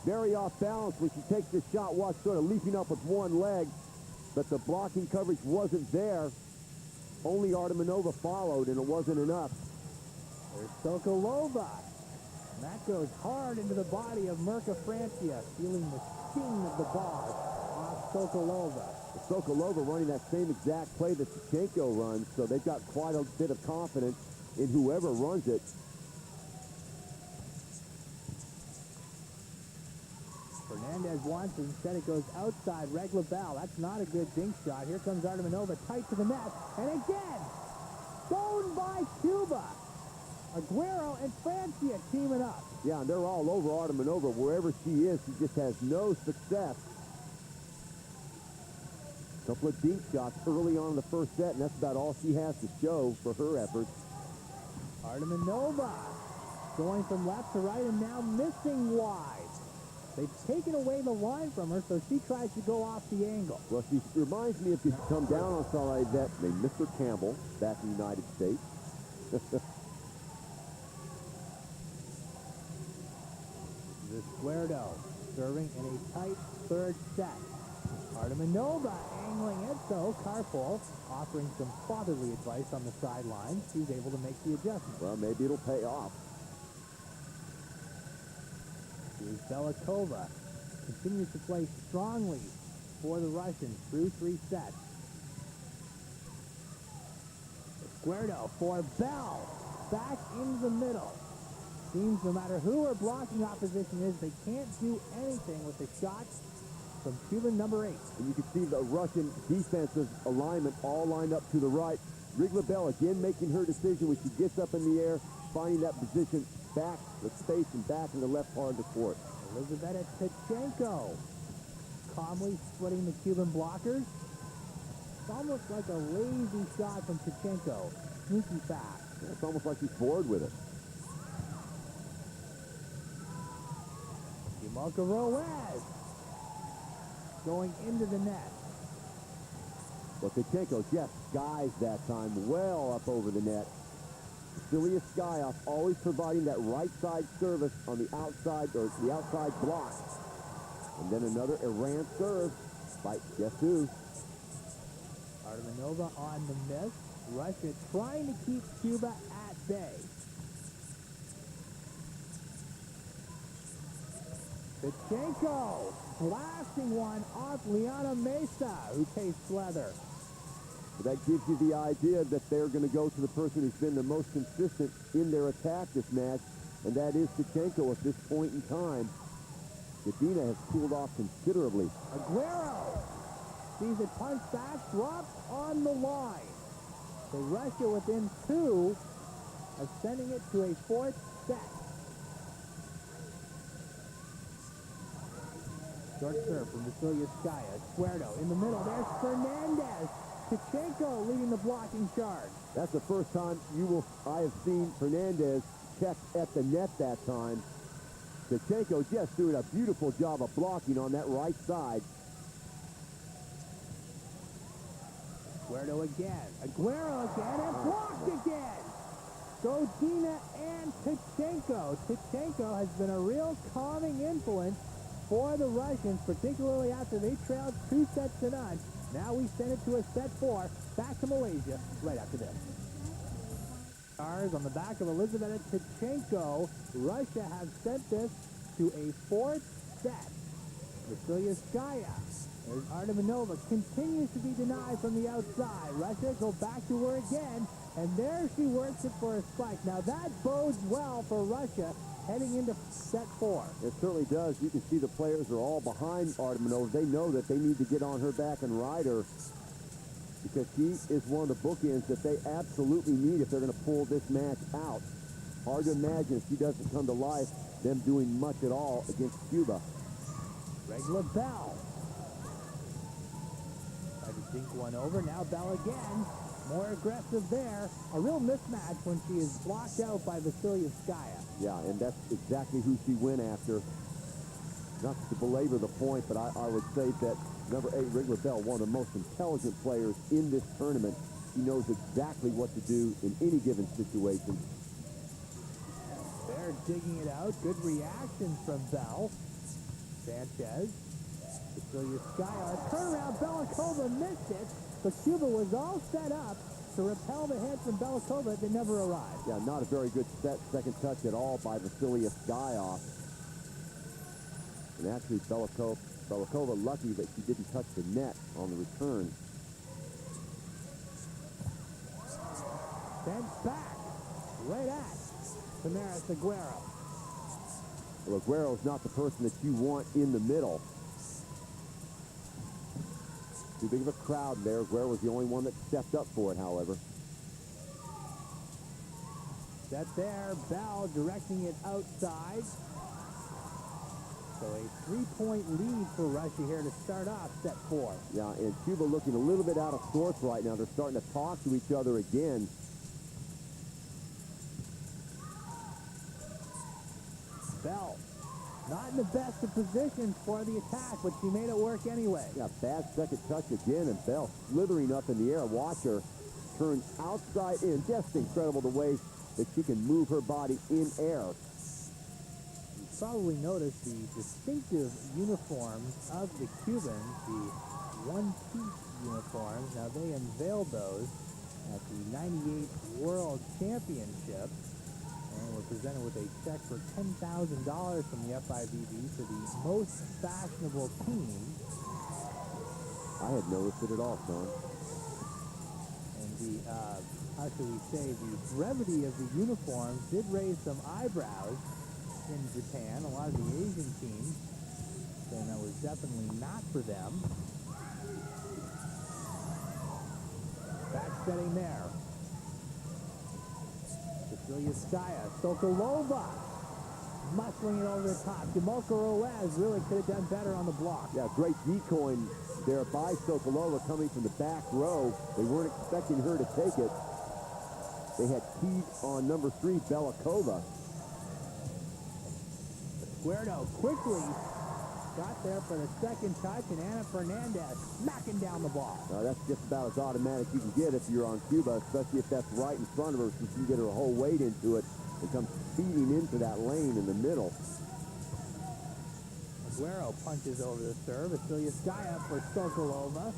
Very off balance when she takes this shot. Watch sort of leaping up with one leg, but the blocking coverage wasn't there. Only Artamonova followed, and it wasn't enough. There's Sokolova. And that goes hard into the body of Mirka Francia, feeling the sting of the ball off Sokolova. Sokolova running that same exact play that Tishchenko runs, so they've got quite a bit of confidence in whoever runs it. Fernandez wants it. Instead it goes outside. Regla Bell. That's not a good dink shot. Here comes Artamonova tight to the net. And again, stoned by Cuba. Aguero and Francia teaming up. Yeah, and they're all over Artamonova. Wherever she is, she just has no success. A couple of deep shots early on in the first set, and that's about all she has to show for her efforts. Artamonova going from left to right and now missing wide. They've taken away the line from her, so she tries to go off the angle. Well, she reminds me of, if you come down on somebody like that, named Mr. Campbell back in the United States. Esquerdo serving in a tight third set. Artamonova angling it, so Karpov offering some fatherly advice on the sideline. She's able to make the adjustment. Well, maybe it'll pay off. Here's Belikova. Continues to play strongly for the Russians through 3 sets. Esquerdo for Bell. Back into the middle. Seems no matter who her blocking opposition is, they can't do anything with the shots from Cuban number 8. And you can see the Russian defensive alignment all lined up to the right. Lioubov again making her decision when she gets up in the air, finding that position back, the space and back in the left part of the court. Elizaveta Tishchenko calmly splitting the Cuban blockers. It's almost like a lazy shot from Tishchenko. Sneaky fast. Yeah, it's almost like she's bored with it. WGP-RUS going into the net. Well, Tishchenko just skies that time well up over the net. Vasilievskaya always providing that right side service on the outside, or the outside block. And then another errant serve by guess who? Artamonova on the miss. Russia trying to keep Cuba at bay. Tishchenko blasting one off Liana Mesa, who tastes leather. That gives you the idea that they're going to go to the person who's been the most consistent in their attack this match, and that is Tishchenko at this point in time. Godina has cooled off considerably. Aguero sees it punched back, drops on the line. So Russia within 2 of sending it to a 4th set. Short serve from Vasilievskaya. Esquerdo in the middle. There's Fernandez. Tishchenko leading the blocking charge. That's the first time I have seen Fernandez check at the net that time. Tishchenko just doing a beautiful job of blocking on that right side. Esquerdo again. Aguero again and blocked again. Godina and Tishchenko. Tishchenko has been a real calming influence for the Russians, particularly after they trailed 2 sets to none. Now we send it to a set 4. Back to Malaysia right after this. Stars on the back of Elizaveta Tishchenko. Russia have sent this to a 4th set. Vasilievskaya. There's Artamonova. Continues to be denied from the outside. Russia go back to her again. And there she works it for a spike. Now that bodes well for Russia heading into set 4. It certainly does. You can see the players are all behind Artamonova. They know that they need to get on her back and ride her, because she is one of the bookends that they absolutely need if they're going to pull this match out. Hard to imagine if she doesn't come to life, them doing much at all against Cuba. Regular Bell. Tried to dink one over. Now Bell again. More aggressive there. A real mismatch when she is blocked out by Vasilievskaya. Yeah, and that's exactly who she went after. Not to belabor the point, but I would say that number 8, Regular Bell, one of the most intelligent players in this tournament. She knows exactly what to do in any given situation. They're digging it out. Good reaction from Bell. Sanchez. Vasilievskaya. A turnaround. Belikova missed it. But Cuba was all set up to repel the hit from Belikova that never arrived. Yeah, not a very good second touch at all by Vasilievskaya. And actually, Belikova lucky that she didn't touch the net on the return. Sent back, right at Tamaris Aguero. Well, Aguero's not the person that you want in the middle. Too big of a crowd there. Aguero was the only one that stepped up for it, however. Set there, Bell directing it outside. So a 3-point lead for Russia here to start off set 4. Yeah, and Cuba looking a little bit out of sorts right now. They're starting to talk to each other again. Bell, not in the best of positions for the attack, but she made it work anyway. Yeah, bad second touch again, and Bell slithering up in the air. Watch her turn outside in. Just incredible the way that she can move her body in air. You probably noticed the distinctive uniforms of the Cubans, the one-piece uniforms. Now, they unveiled those at the 98 World Championship and were presented with a check for $10,000 from the FIVB for the most fashionable team. I had noticed it at all, Sean. And the, how should we say, the brevity of the uniforms did raise some eyebrows in Japan. A lot of the Asian teams saying that was definitely not for them. Back setting there. Vasilyevskaya, Sokolova, muscling it over the top. CUB-Malaysia really could have done better on the block. Yeah, great decoying there by Sokolova coming from the back row. They weren't expecting her to take it. They had keyed on number 3, Belikova. Guerdo quickly got there for the second touch, and Ana Fernandez smacking down the ball. That's just about as automatic you can get if you're on Cuba, especially if that's right in front of her, so she can get her whole weight into it and come speeding into that lane in the middle. Guerdo punches over the serve. Vasilyevskaya for Sokolova.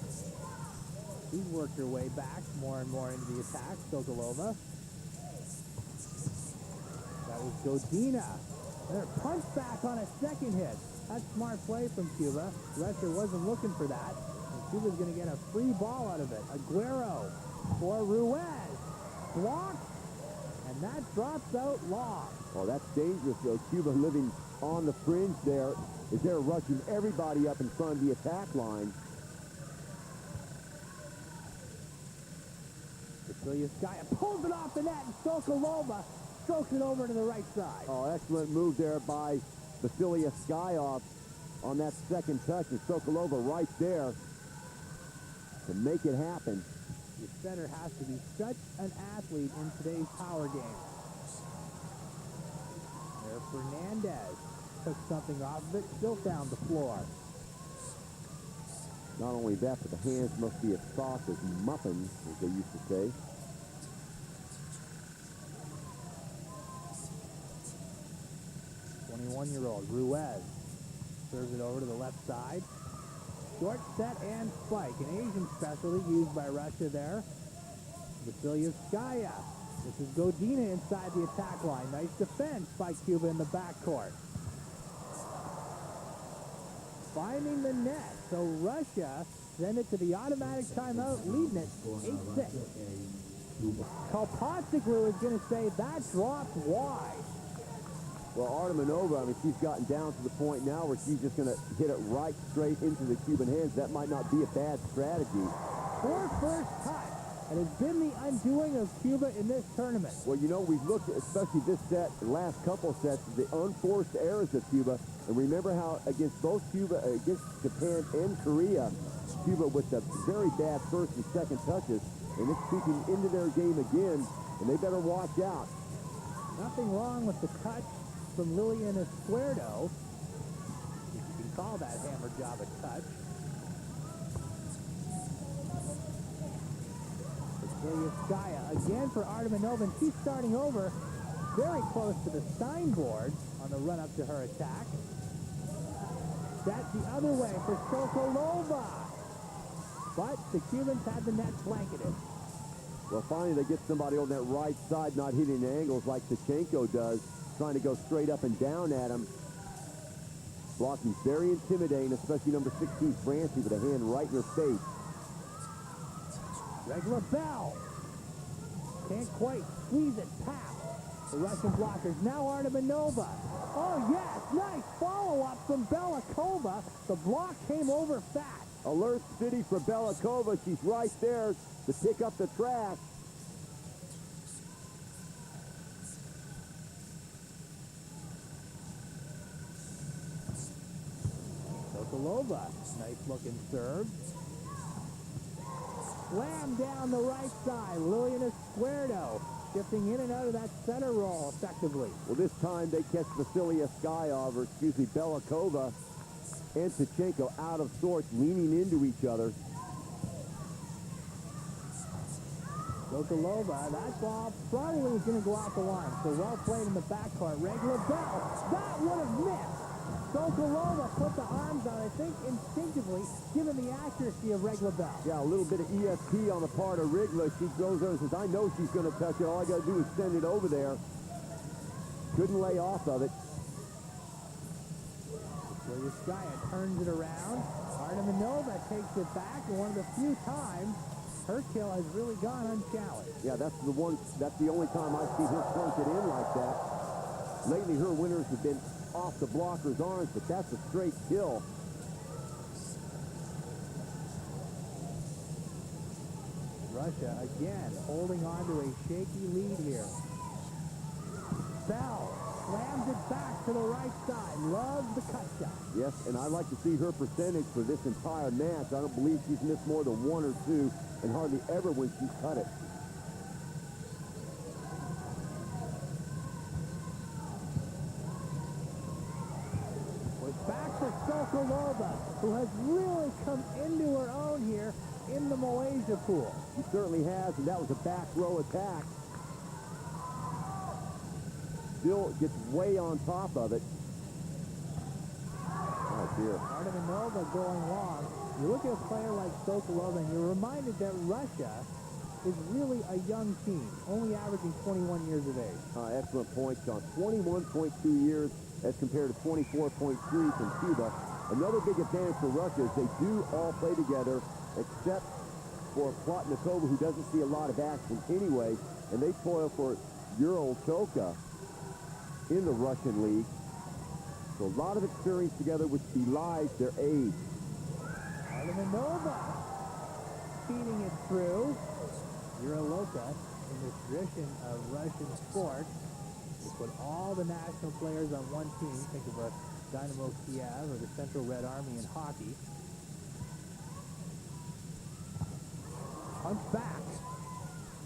She's worked her way back more and more into the attack. Sokolova. That was Godina. Their punch back on a second hit. That's smart play from Cuba. Russia wasn't looking for that. And Cuba's going to get a free ball out of it. Aguero for Ruiz. Blocked. And that drops out long. Oh, that's dangerous, though. Cuba living on the fringe there as they're rushing everybody up in front of the attack line. Vasilyevskaya pulls it off the net, and Sokolova strokes it over to the right side. Oh, excellent move there by Vasilyevskaya on that second touch, and Sokolova right there to make it happen. The center has to be such an athlete in today's power game. There, Fernandez took something off of it, still found the floor. Not only that, but the hands must be as soft as muffins, as they used to say. Year-old Ruiz serves it over to the left side. Short set and spike, an Asian specialty used by Russia there. Vasilyevskaya. This is Godina inside the attack line. Nice defense by Cuba in the backcourt. Finding the net, so Russia send it to the automatic timeout, leading it 8-6. Kalpatsiglu is going to say that dropped wide. Well, Artamonova, I mean, she's gotten down to the point now where she's just going to hit it right straight into the Cuban hands. That might not be a bad strategy. Her first touch, and has been the undoing of Cuba in this tournament. Well, you know, we've looked at, especially this set, the last couple sets, the unforced errors of Cuba. And remember how against both Cuba, against Japan and Korea, Cuba with the very bad first and second touches, and it's creeping into their game again, and they better watch out. Nothing wrong with the touch from Lilian Escuerdo. You can call that hammer job a touch. Vasilyevskaya again for Artamonova, and she's starting over very close to the signboard on the run-up to her attack. That's the other way for Sokolova. But the Cubans had the net blanketed. Well, finally they get somebody on that right side not hitting angles like Tishchenko does, trying to go straight up and down at him. Blocking very intimidating, especially number 16, Francie, with a hand right in her face. Regular Bell. Can't quite squeeze it past the Russian blockers. Now Artamonova. Oh, yes. Nice follow-up from Belikova. The block came over fast. Alert city for Belikova. She's right there to pick up the trash. Sokolova. Nice looking serve. Slam down the right side. Liliana Squardo shifting in and out of that center roll effectively. Well, this time they catch Vasilyevskaya, or excuse me, Belikova and Tishchenko out of sorts, leaning into each other. Sokolova, that ball probably was going to go out the line. So well played in the backcourt. Lyubov, that would have missed. Sokolova put the arms out, I think, instinctively, given the accuracy of Lyubov. Yeah, a little bit of ESP on the part of Rigla. She goes over and says, I know she's going to touch it. All I got to do is send it over there. Couldn't lay off of it. Lyubov turns it around. Artamonova takes it back, and one of the few times her kill has really gone unchallenged. Yeah, that's the only time I see her plunk it in like that. Lately, her winners have been off the blocker's arms, but that's a straight kill. Russia, again, holding on to a shaky lead here. Bell slams it back to the right side. Loves the cut shot. Yes, and I like to see her percentage for this entire match. I don't believe she's missed more than one or two, and hardly ever when she's cut it. We're back to Sokolova, who has really come into her own here in the Malaysia pool. She certainly has, and that was a back row attack. Still gets way on top of it. Oh, dear. Artamonova going long. You look at a player like Sokolova, and you're reminded that Russia is really a young team, only averaging 21 years of age. Excellent point, John. 21.2 years as compared to 24.3 from Cuba. Another big advantage for Russia is they do all play together, except for Plotnikova, who doesn't see a lot of action anyway, and they toil for Ural Choka in the Russian league. So a lot of experience together, which belies their age. Artamonova feeding it through. Uraloka, in the tradition of Russian sport, they put all the national players on one team. Think of a Dynamo Kiev or the Central Red Army in hockey. Punch back.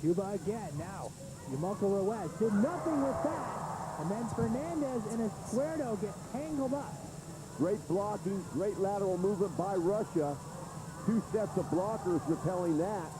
Cuba again. Now, CUB-Malaysia did nothing with that. And then Fernandez and Escuerdo get tangled up. Great blocking, great lateral movement by Russia. Two sets of blockers repelling that.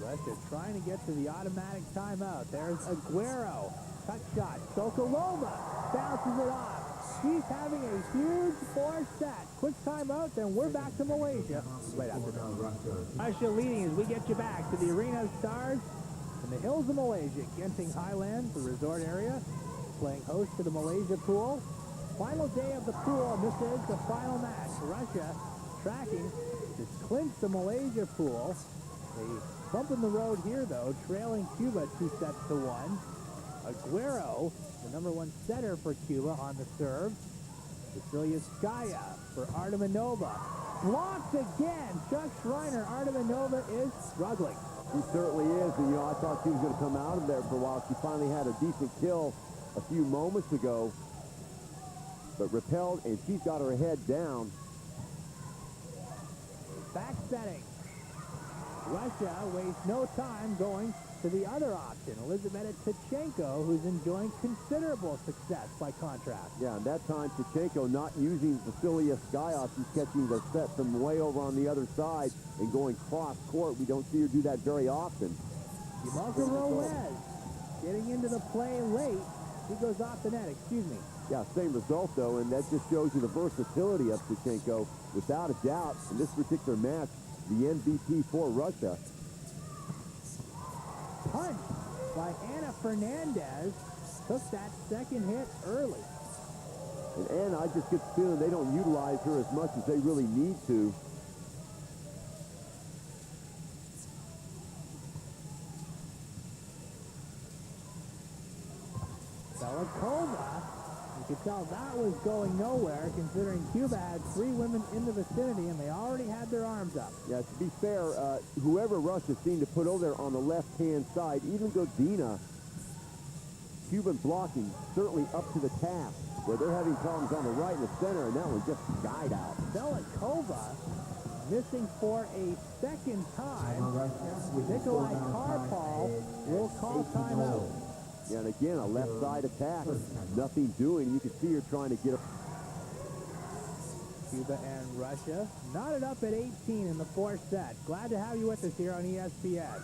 Russia trying to get to the automatic timeout. There's Aguero. Cut shot. Sokolova bounces it off. She's having a huge fourth set. Quick timeout, then we're back to Malaysia right after this. Russia leading as we get you back to the Arena of Stars in the hills of Malaysia. Genting Highlands, the resort area, playing host to the Malaysia pool. Final day of the pool, and this is the final match. Russia tracking to clinch the Malaysia pool. A bump in the road here, though, trailing Cuba 2-1. Aguero, the #1 setter for Cuba, on the serve. Vasilyevskaya for Artamonova. Blocked again. Chuck Schreiner. Artamonova is struggling. She certainly is, and I thought she was going to come out of there for a while. She finally had a decent kill a few moments ago, but repelled, and she's got her head down. Back setting. Russia wastes no time going to the other option, Elizaveta Tishchenko, who's enjoying considerable success by contrast. Yeah, and that time Tishchenko not using Vasilyevskaya. She's catching the set from way over on the other side and going cross-court. We don't see her do that very often. CUB-Malaysia getting into the play late. He goes off the net, excuse me. Yeah, same result, though, and that just shows you the versatility of Tishchenko. Without a doubt, in this particular match, the MVP for Russia. Punch by Anna Fernandez. Took that second hit early. And Anna, I just get the feeling they don't utilize her as much as they really need to. Belikova, you could tell that was going nowhere, considering Cuba had 3 women in the vicinity, and they already had their arms up. Yeah, to be fair, whoever Russia seemed to put over there on the left-hand side, even Godina Cuban blocking certainly up to the task, where they're having problems on the right and the center, and that one just died out. Sokolova missing for a second time. Nikolai Karpov will call timeout. Yeah, and again, a left side attack. Nothing doing. You can see her trying to get up. Cuba and Russia knotted up at 18 in the fourth set. Glad to have you with us here on ESPN.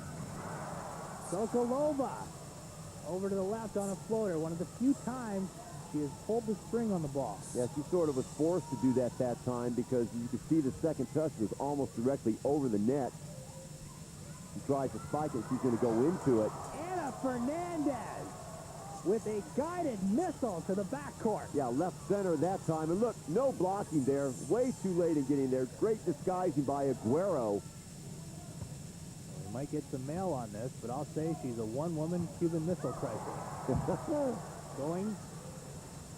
Sokolova over to the left on a floater. One of the few times she has pulled the string on the ball. Yeah, she sort of was forced to do that time because you could see the second touch was almost directly over the net. She tries to spike it. She's going to go into it. Anna Fernandez with a guided missile to the backcourt. Yeah, left center that time. And look, no blocking there. Way too late in getting there. Great disguising by Aguero. We might get some mail on this, but I'll say she's a one-woman Cuban missile crisis. Going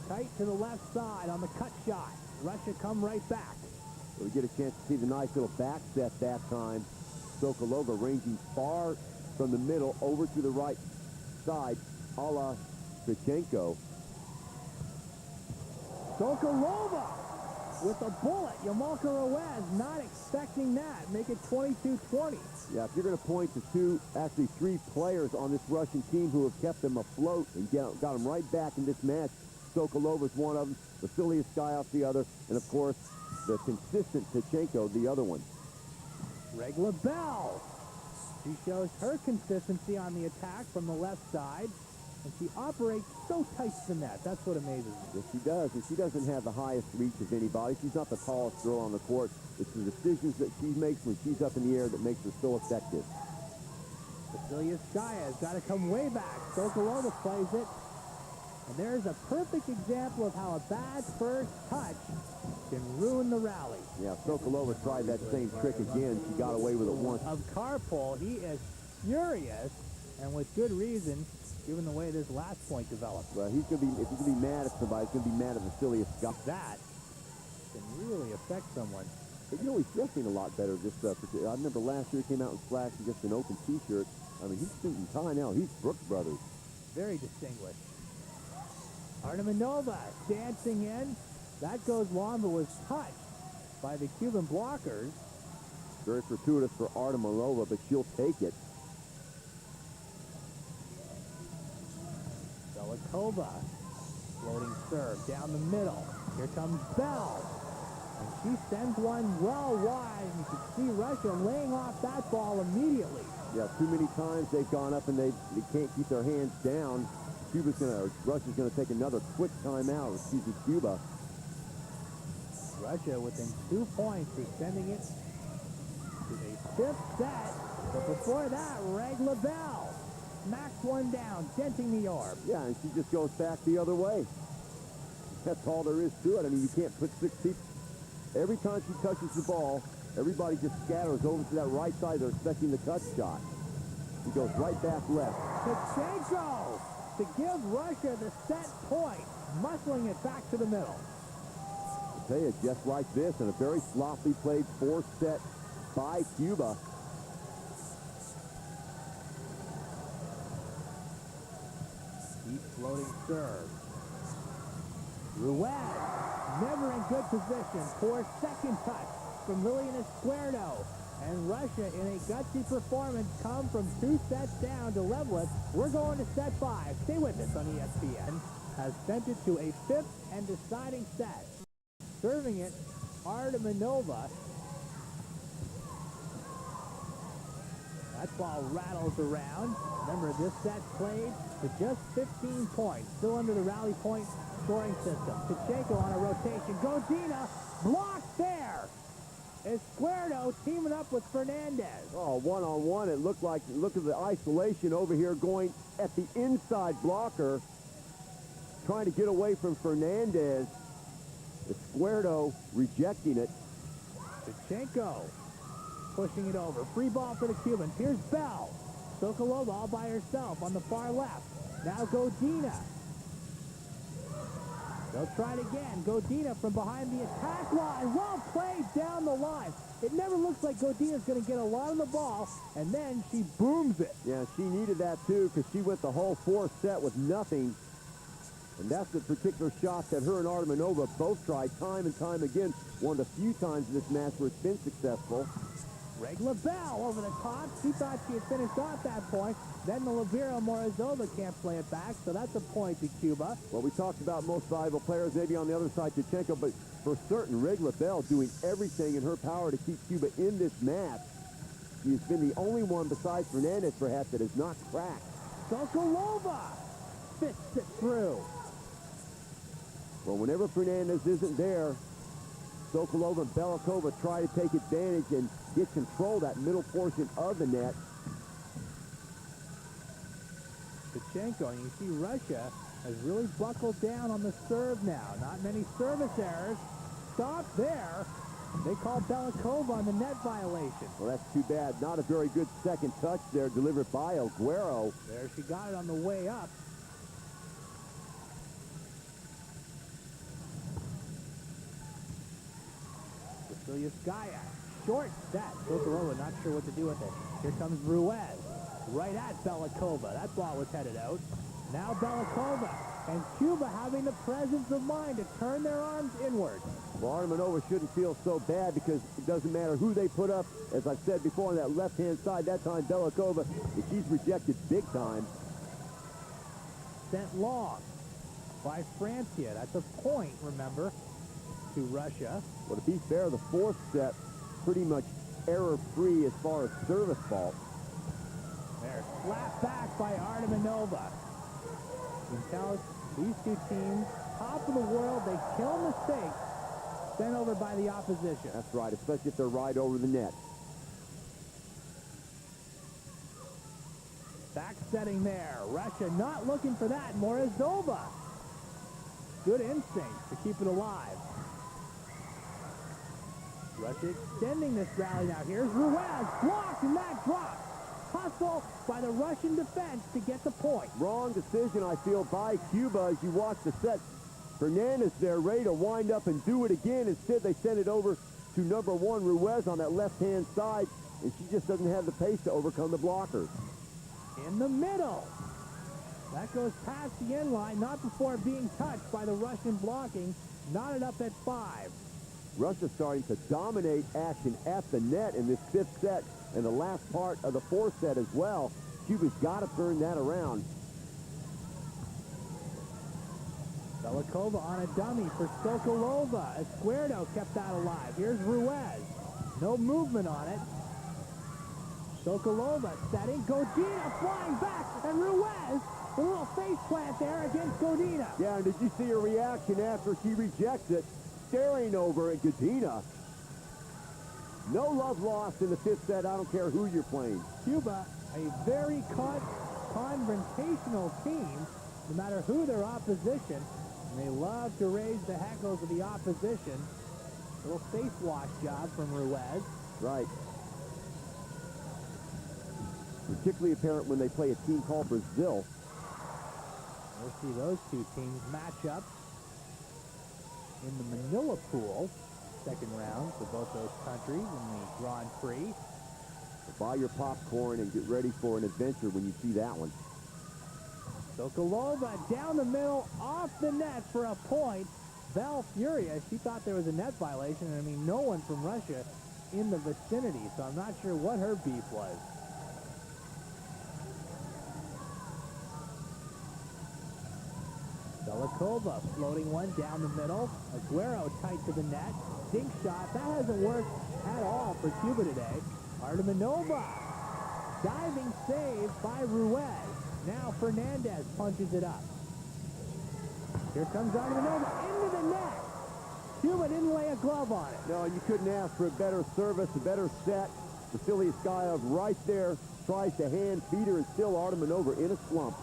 tight to the left side on the cut shot. Russia come right back. So we get a chance to see the nice little back set that time. Sokolova ranging far from the middle over to the right side, a la Tishchenko. Sokolova with a bullet. Yamalka-Ruiz not expecting that. Make it 22-20. Yeah, if you're going to point to actually three players on this Russian team who have kept them afloat and got them right back in this match, Sokolova's one of them, Vasily Skyov the other, and of course, the consistent Tishchenko, the other one. Regla Bell. She shows her consistency on the attack from the left side, and she operates so tight to the net. That's what amazes me. Yes, she does, and she doesn't have the highest reach of anybody. She's not the tallest girl on the court. It's the decisions that she makes when she's up in the air that makes her so effective. Vasilievskaya has got to come way back. Sokolova plays it. And there's a perfect example of how a bad first touch can ruin the rally. Yeah, Sokolova tried that same trick again. She got away with it once. Of Karpol, he is furious, and with good reason, given the way this last point developed. Well, he's going to be, if he's going to be mad at somebody, he's going to be mad at Vasilievskaya. That can really affect someone. But you know, he's dressing a lot better. I remember last year he came out and flashed just an open T-shirt. I mean, he's suit and tie now. He's Brooks Brothers. Very distinguished. Artamonova dancing in. That goes long, but was touched by the Cuban blockers. Very fortuitous for Artamonova, but she'll take it. Shashkova floating serve down the middle. Here comes Bell. And she sends one well wide. You can see Russia laying off that ball immediately. Yeah, too many times they've gone up and they can't keep their hands down. Russia's going to take another quick timeout. Excuse me, Cuba. Russia within 2 points, extending it to a fifth set. But before that, Regla Bell smacks one down, denting the orb. Yeah, and she just goes back the other way. That's all there is to it. I mean, you can't put 6 people. Every time she touches the ball, everybody just scatters over to that right side. They're expecting the cut shot. She goes right back left. Tishchenko to give Russia the set point, muscling it back to the middle. I'll tell you, just like this, and a very sloppily played fourth set by Cuba. Deep floating serve. Ruiz, never in good position. Poor second touch from Lilian Izquierdo. And Russia, in a gutsy performance, come from 2 sets down to level it. We're going to set 5. Stay with us on ESPN. Has sent it to a 5th and deciding set. Serving it, Artamonova. That ball rattles around. Remember, this set played to just 15 points. Still under the rally point scoring system. Tishchenko on a rotation. Godina blocked there. Izquierdo teaming up with Fernandez. Oh, one-on-one. It looked like, look at the isolation over here going at the inside blocker, trying to get away from Fernandez. Izquierdo rejecting it. Tishchenko pushing it over. Free ball for the Cubans. Here's Bell. Sokolova all by herself on the far left. Now Godina. They'll try it again. Godina from behind the attack line. Well played down the line. It never looks like Godina's going to get a lot of the ball, and then she booms it. Yeah, she needed that too because she went the whole fourth set with nothing. And that's the particular shot that her and Artamonova both tried time and time again. One of the few times in this match where it's been successful. Lioubov over the top. She thought she had finished off that point. Then the libero Morozova can't play it back, so that's a point to Cuba. Well, we talked about most valuable players, maybe on the other side, Tishchenko, but for certain, Lioubov doing everything in her power to keep Cuba in this match. She's been the only one besides Fernandez, perhaps, that has not cracked. Sokolova fists it through. Well, whenever Fernandez isn't there, Sokolova and Belikova try to take advantage and get control of that middle portion of the net. Tishchenko, and you see Russia has really buckled down on the serve now. Not many service errors. Stop there. They call Belikova on the net violation. Well, that's too bad. Not a very good second touch there delivered by Aguero. There she got it on the way up. Skaya, short set. Sokolova not sure what to do with it. Here comes Ruiz, right at Belikova. That ball was headed out. Now Belikova, and Cuba having the presence of mind to turn their arms inward. Well, Artamonova shouldn't feel so bad because it doesn't matter who they put up. As I've said before, on that left-hand side, that time Belikova, she's rejected big time. Sent long by Francia. That's a point, remember, to Russia. Well, to be fair, the fourth set pretty much error-free as far as service fault. There, slapped back by Artamonova. You can tell these two teams, top of the world, they kill mistakes sent over by the opposition. That's right, especially if they're right over the net. Back setting there. Russia not looking for that. Morozova. Good instinct to keep it alive. Russia extending this rally now. Here's Ruiz, blocked, and that drops. Hustle by the Russian defense to get the point. Wrong decision, I feel, by Cuba as you watch the set. Fernandez there ready to wind up and do it again. Instead, they send it over to number one, Ruiz, on that left-hand side, and she just doesn't have the pace to overcome the blockers. In the middle. That goes past the end line, not before being touched by the Russian blocking. Knotted up at 5. Russia starting to dominate action at the net in this fifth set and the last part of the fourth set as well. Cuba's got to turn that around. Belikova on a dummy for Sokolova. Esquerdo kept that alive. Here's Ruiz. No movement on it. Sokolova setting. Godina flying back. And Ruiz, a little face plant there against Godina. Yeah, and did you see her reaction after she rejects it? Staring over at Godina. No love lost in the fifth set. I don't care who you're playing. Cuba, a very confrontational team, no matter who their opposition. And they love to raise the heckles of the opposition. A little face wash job from Ruiz. Right. Particularly apparent when they play a team called Brazil. We'll see those two teams match up in the Manila pool, second round for both those countries in the Grand Prix. So buy your popcorn and get ready for an adventure when you see that one. Sokolova down the middle, off the net for a point. Bell furious. She thought there was a net violation, and I mean, no one from Russia in the vicinity, so I'm not sure what her beef was. Belikova floating one down the middle. Aguero tight to the net. Dink shot. That hasn't worked at all for Cuba today. Artamonova. Diving save by Ruiz. Now Fernandez punches it up. Here comes Artamonova into the net. Cuba didn't lay a glove on it. No, you couldn't ask for a better service, a better set. Vasily Skyev right there tries to hand feed her, and still Artamonova in a slump.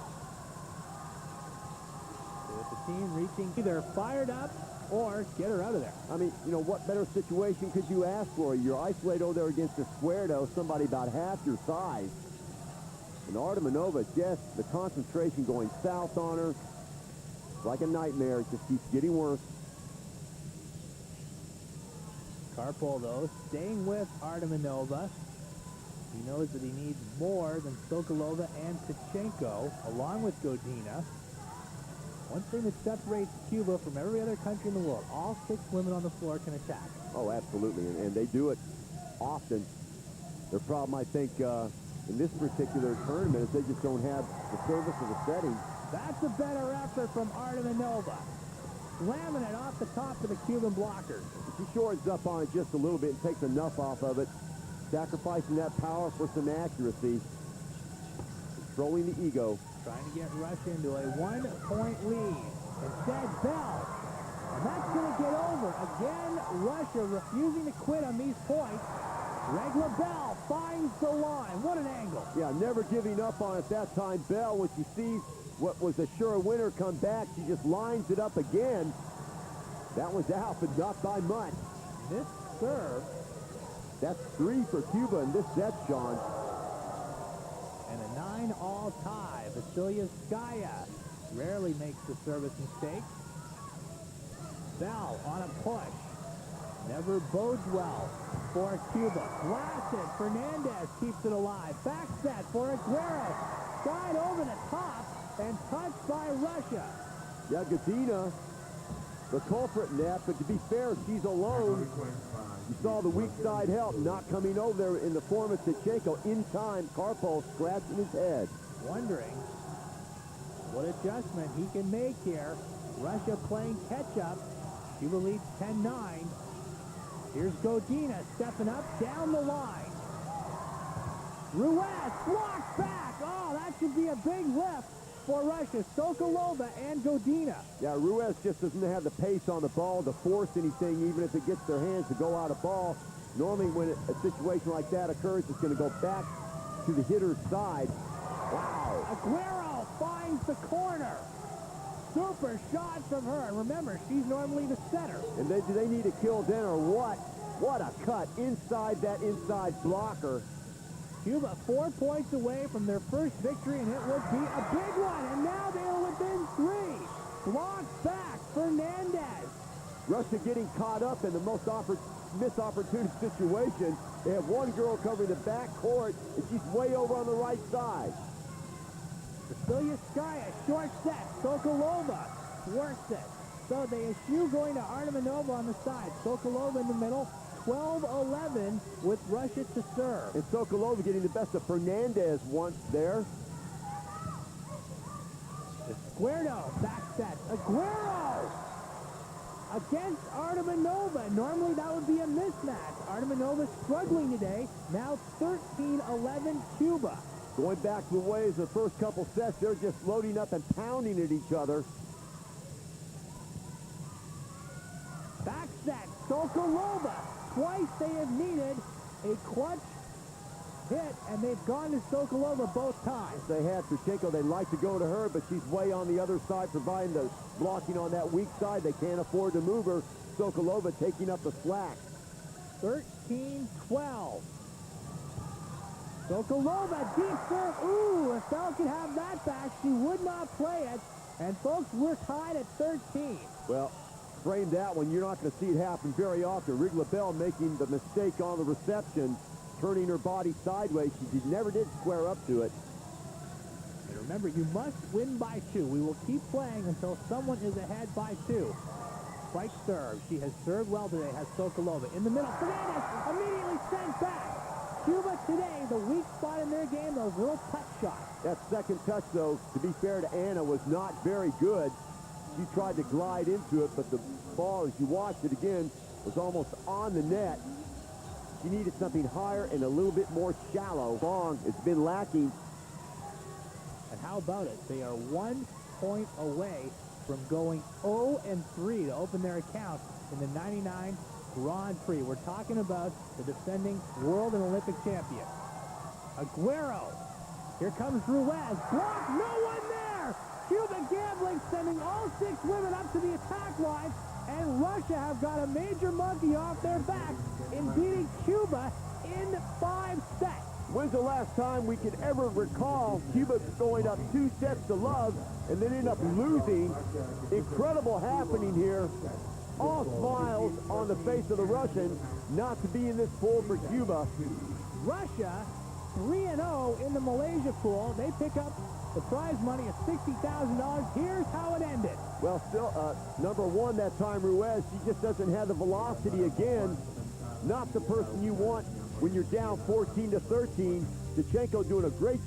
With the team reaching either fired up or get her out of there. I mean, you know, what better situation could you ask for? You're isolated over there against Esquerdo, somebody about half your size. And Artamonova, just the concentration going south on her. like a nightmare. It just keeps getting worse. Karpov, though, staying with Artamonova. He knows that he needs more than Sokolova and Tishchenko, along with Godina. One thing that separates Cuba from every other country in the world, all 6 women on the floor can attack. Oh, absolutely, and they do it often. Their problem, I think, in this particular tournament is they just don't have the service or the setting. That's a better effort from Artamonova. Slamming it off the top of the Cuban blockers. She shorts up on it just a little bit and takes enough off of it, sacrificing that power for some accuracy, controlling the ego. Trying to get Russia into a 1-point lead. Instead, Bell. And that's going to get over. Again, Russia refusing to quit on these points. Regla Bell finds the line. What an angle. Yeah, never giving up on it that time. Bell, when she sees what was a sure winner come back, she just lines it up again. That was out, but not by much. This serve. That's 3 for Cuba in this set, Sean. And a 9-all tie. Vasilevskaya rarely makes the service mistake. Bell on a push. Never bodes well for Cuba. Blasted. Fernandez keeps it alive. Back set for Aguero. Side over the top and touched by Russia. Yeah, Godina, the culprit in that, but to be fair, she's alone. You saw the weak side help not coming over there in the form of Tishchenko. In time, Karpov scratching his head. Wondering what adjustment he can make here. Russia playing catch-up. Cuba leads 10-9. Here's Godina stepping up down the line. RUS blocked back. Oh, that should be a big lift for Russia. Sokolova and Godina. Yeah, RUS just doesn't have the pace on the ball to force anything, even if it gets their hands to go out of ball. Normally when a situation like that occurs, it's going to go back to the hitter's side. Wow. Aguero finds the corner. Super shot from her. And remember, she's normally the setter. And do they need a kill then or what? What a cut inside that inside blocker. Cuba 4 points away from their first victory, and it would be a big one. And now they are within 3. Blocked back, Fernandez. Russia getting caught up in the most missed opportunity situation. They have one girl covering the back court, and she's way over on the right side. Vasilevskaya, short set. Sokolova works it. So they eschew going to Artamonova on the side. Sokolova in the middle. 12-11 with Russia to serve. And Sokolova getting the best of Fernandez once there. Esquerdo, back set. Aguero against Artamonova. Normally that would be a mismatch. Artamonova struggling today. Now 13-11 Cuba. Going back to the ways the first couple sets, they're just loading up and pounding at each other. Back set. Sokolova. Twice they have needed a clutch hit, and they've gone to Sokolova both times. They have Tishchenko. They'd like to go to her, but she's way on the other side, providing the blocking on that weak side. They can't afford to move her. Sokolova taking up the slack. 13-12. Sokolova, deep serve. Ooh, if Bell could have that back, she would not play it. And folks, we're tied at 13. Well, frame that one. You're not going to see it happen very often. Regla Bell making the mistake on the reception, turning her body sideways. She never did square up to it. And remember, you must win by 2. We will keep playing until someone is ahead by 2. Strike serve. She has served well today, has Sokolova. In the middle, Fernandez immediately sent back. Cuba today, the weak spot in their game, those little touch shots. That second touch, though, to be fair to Anna, was not very good. She tried to glide into it, but the ball, as you watched it again, was almost on the net. She needed something higher and a little bit more shallow. Long, it's been lacking. And how about it? They are 1 point away from going 0-3 to open their account in the 99 Grand Prix. We're talking about the defending world and Olympic champion. Aguero. Here comes RUS. Blocked. No one there. Cuba gambling, sending all 6 women up to the attack line. And Russia have got a major monkey off their back in beating Cuba in 5 sets. When's the last time we can ever recall Cuba going up 2 sets to love and then end up losing? Incredible happening here. All smiles on the face of the Russians not to be in this pool for Cuba. Russia 3-0 in the Malaysia pool. They pick up the prize money of $60,000. Here's how it ended. Well, still, number one that time, Ruiz, she just doesn't have the velocity again. Not the person you want when you're down 14-13. Tishchenko doing a great job.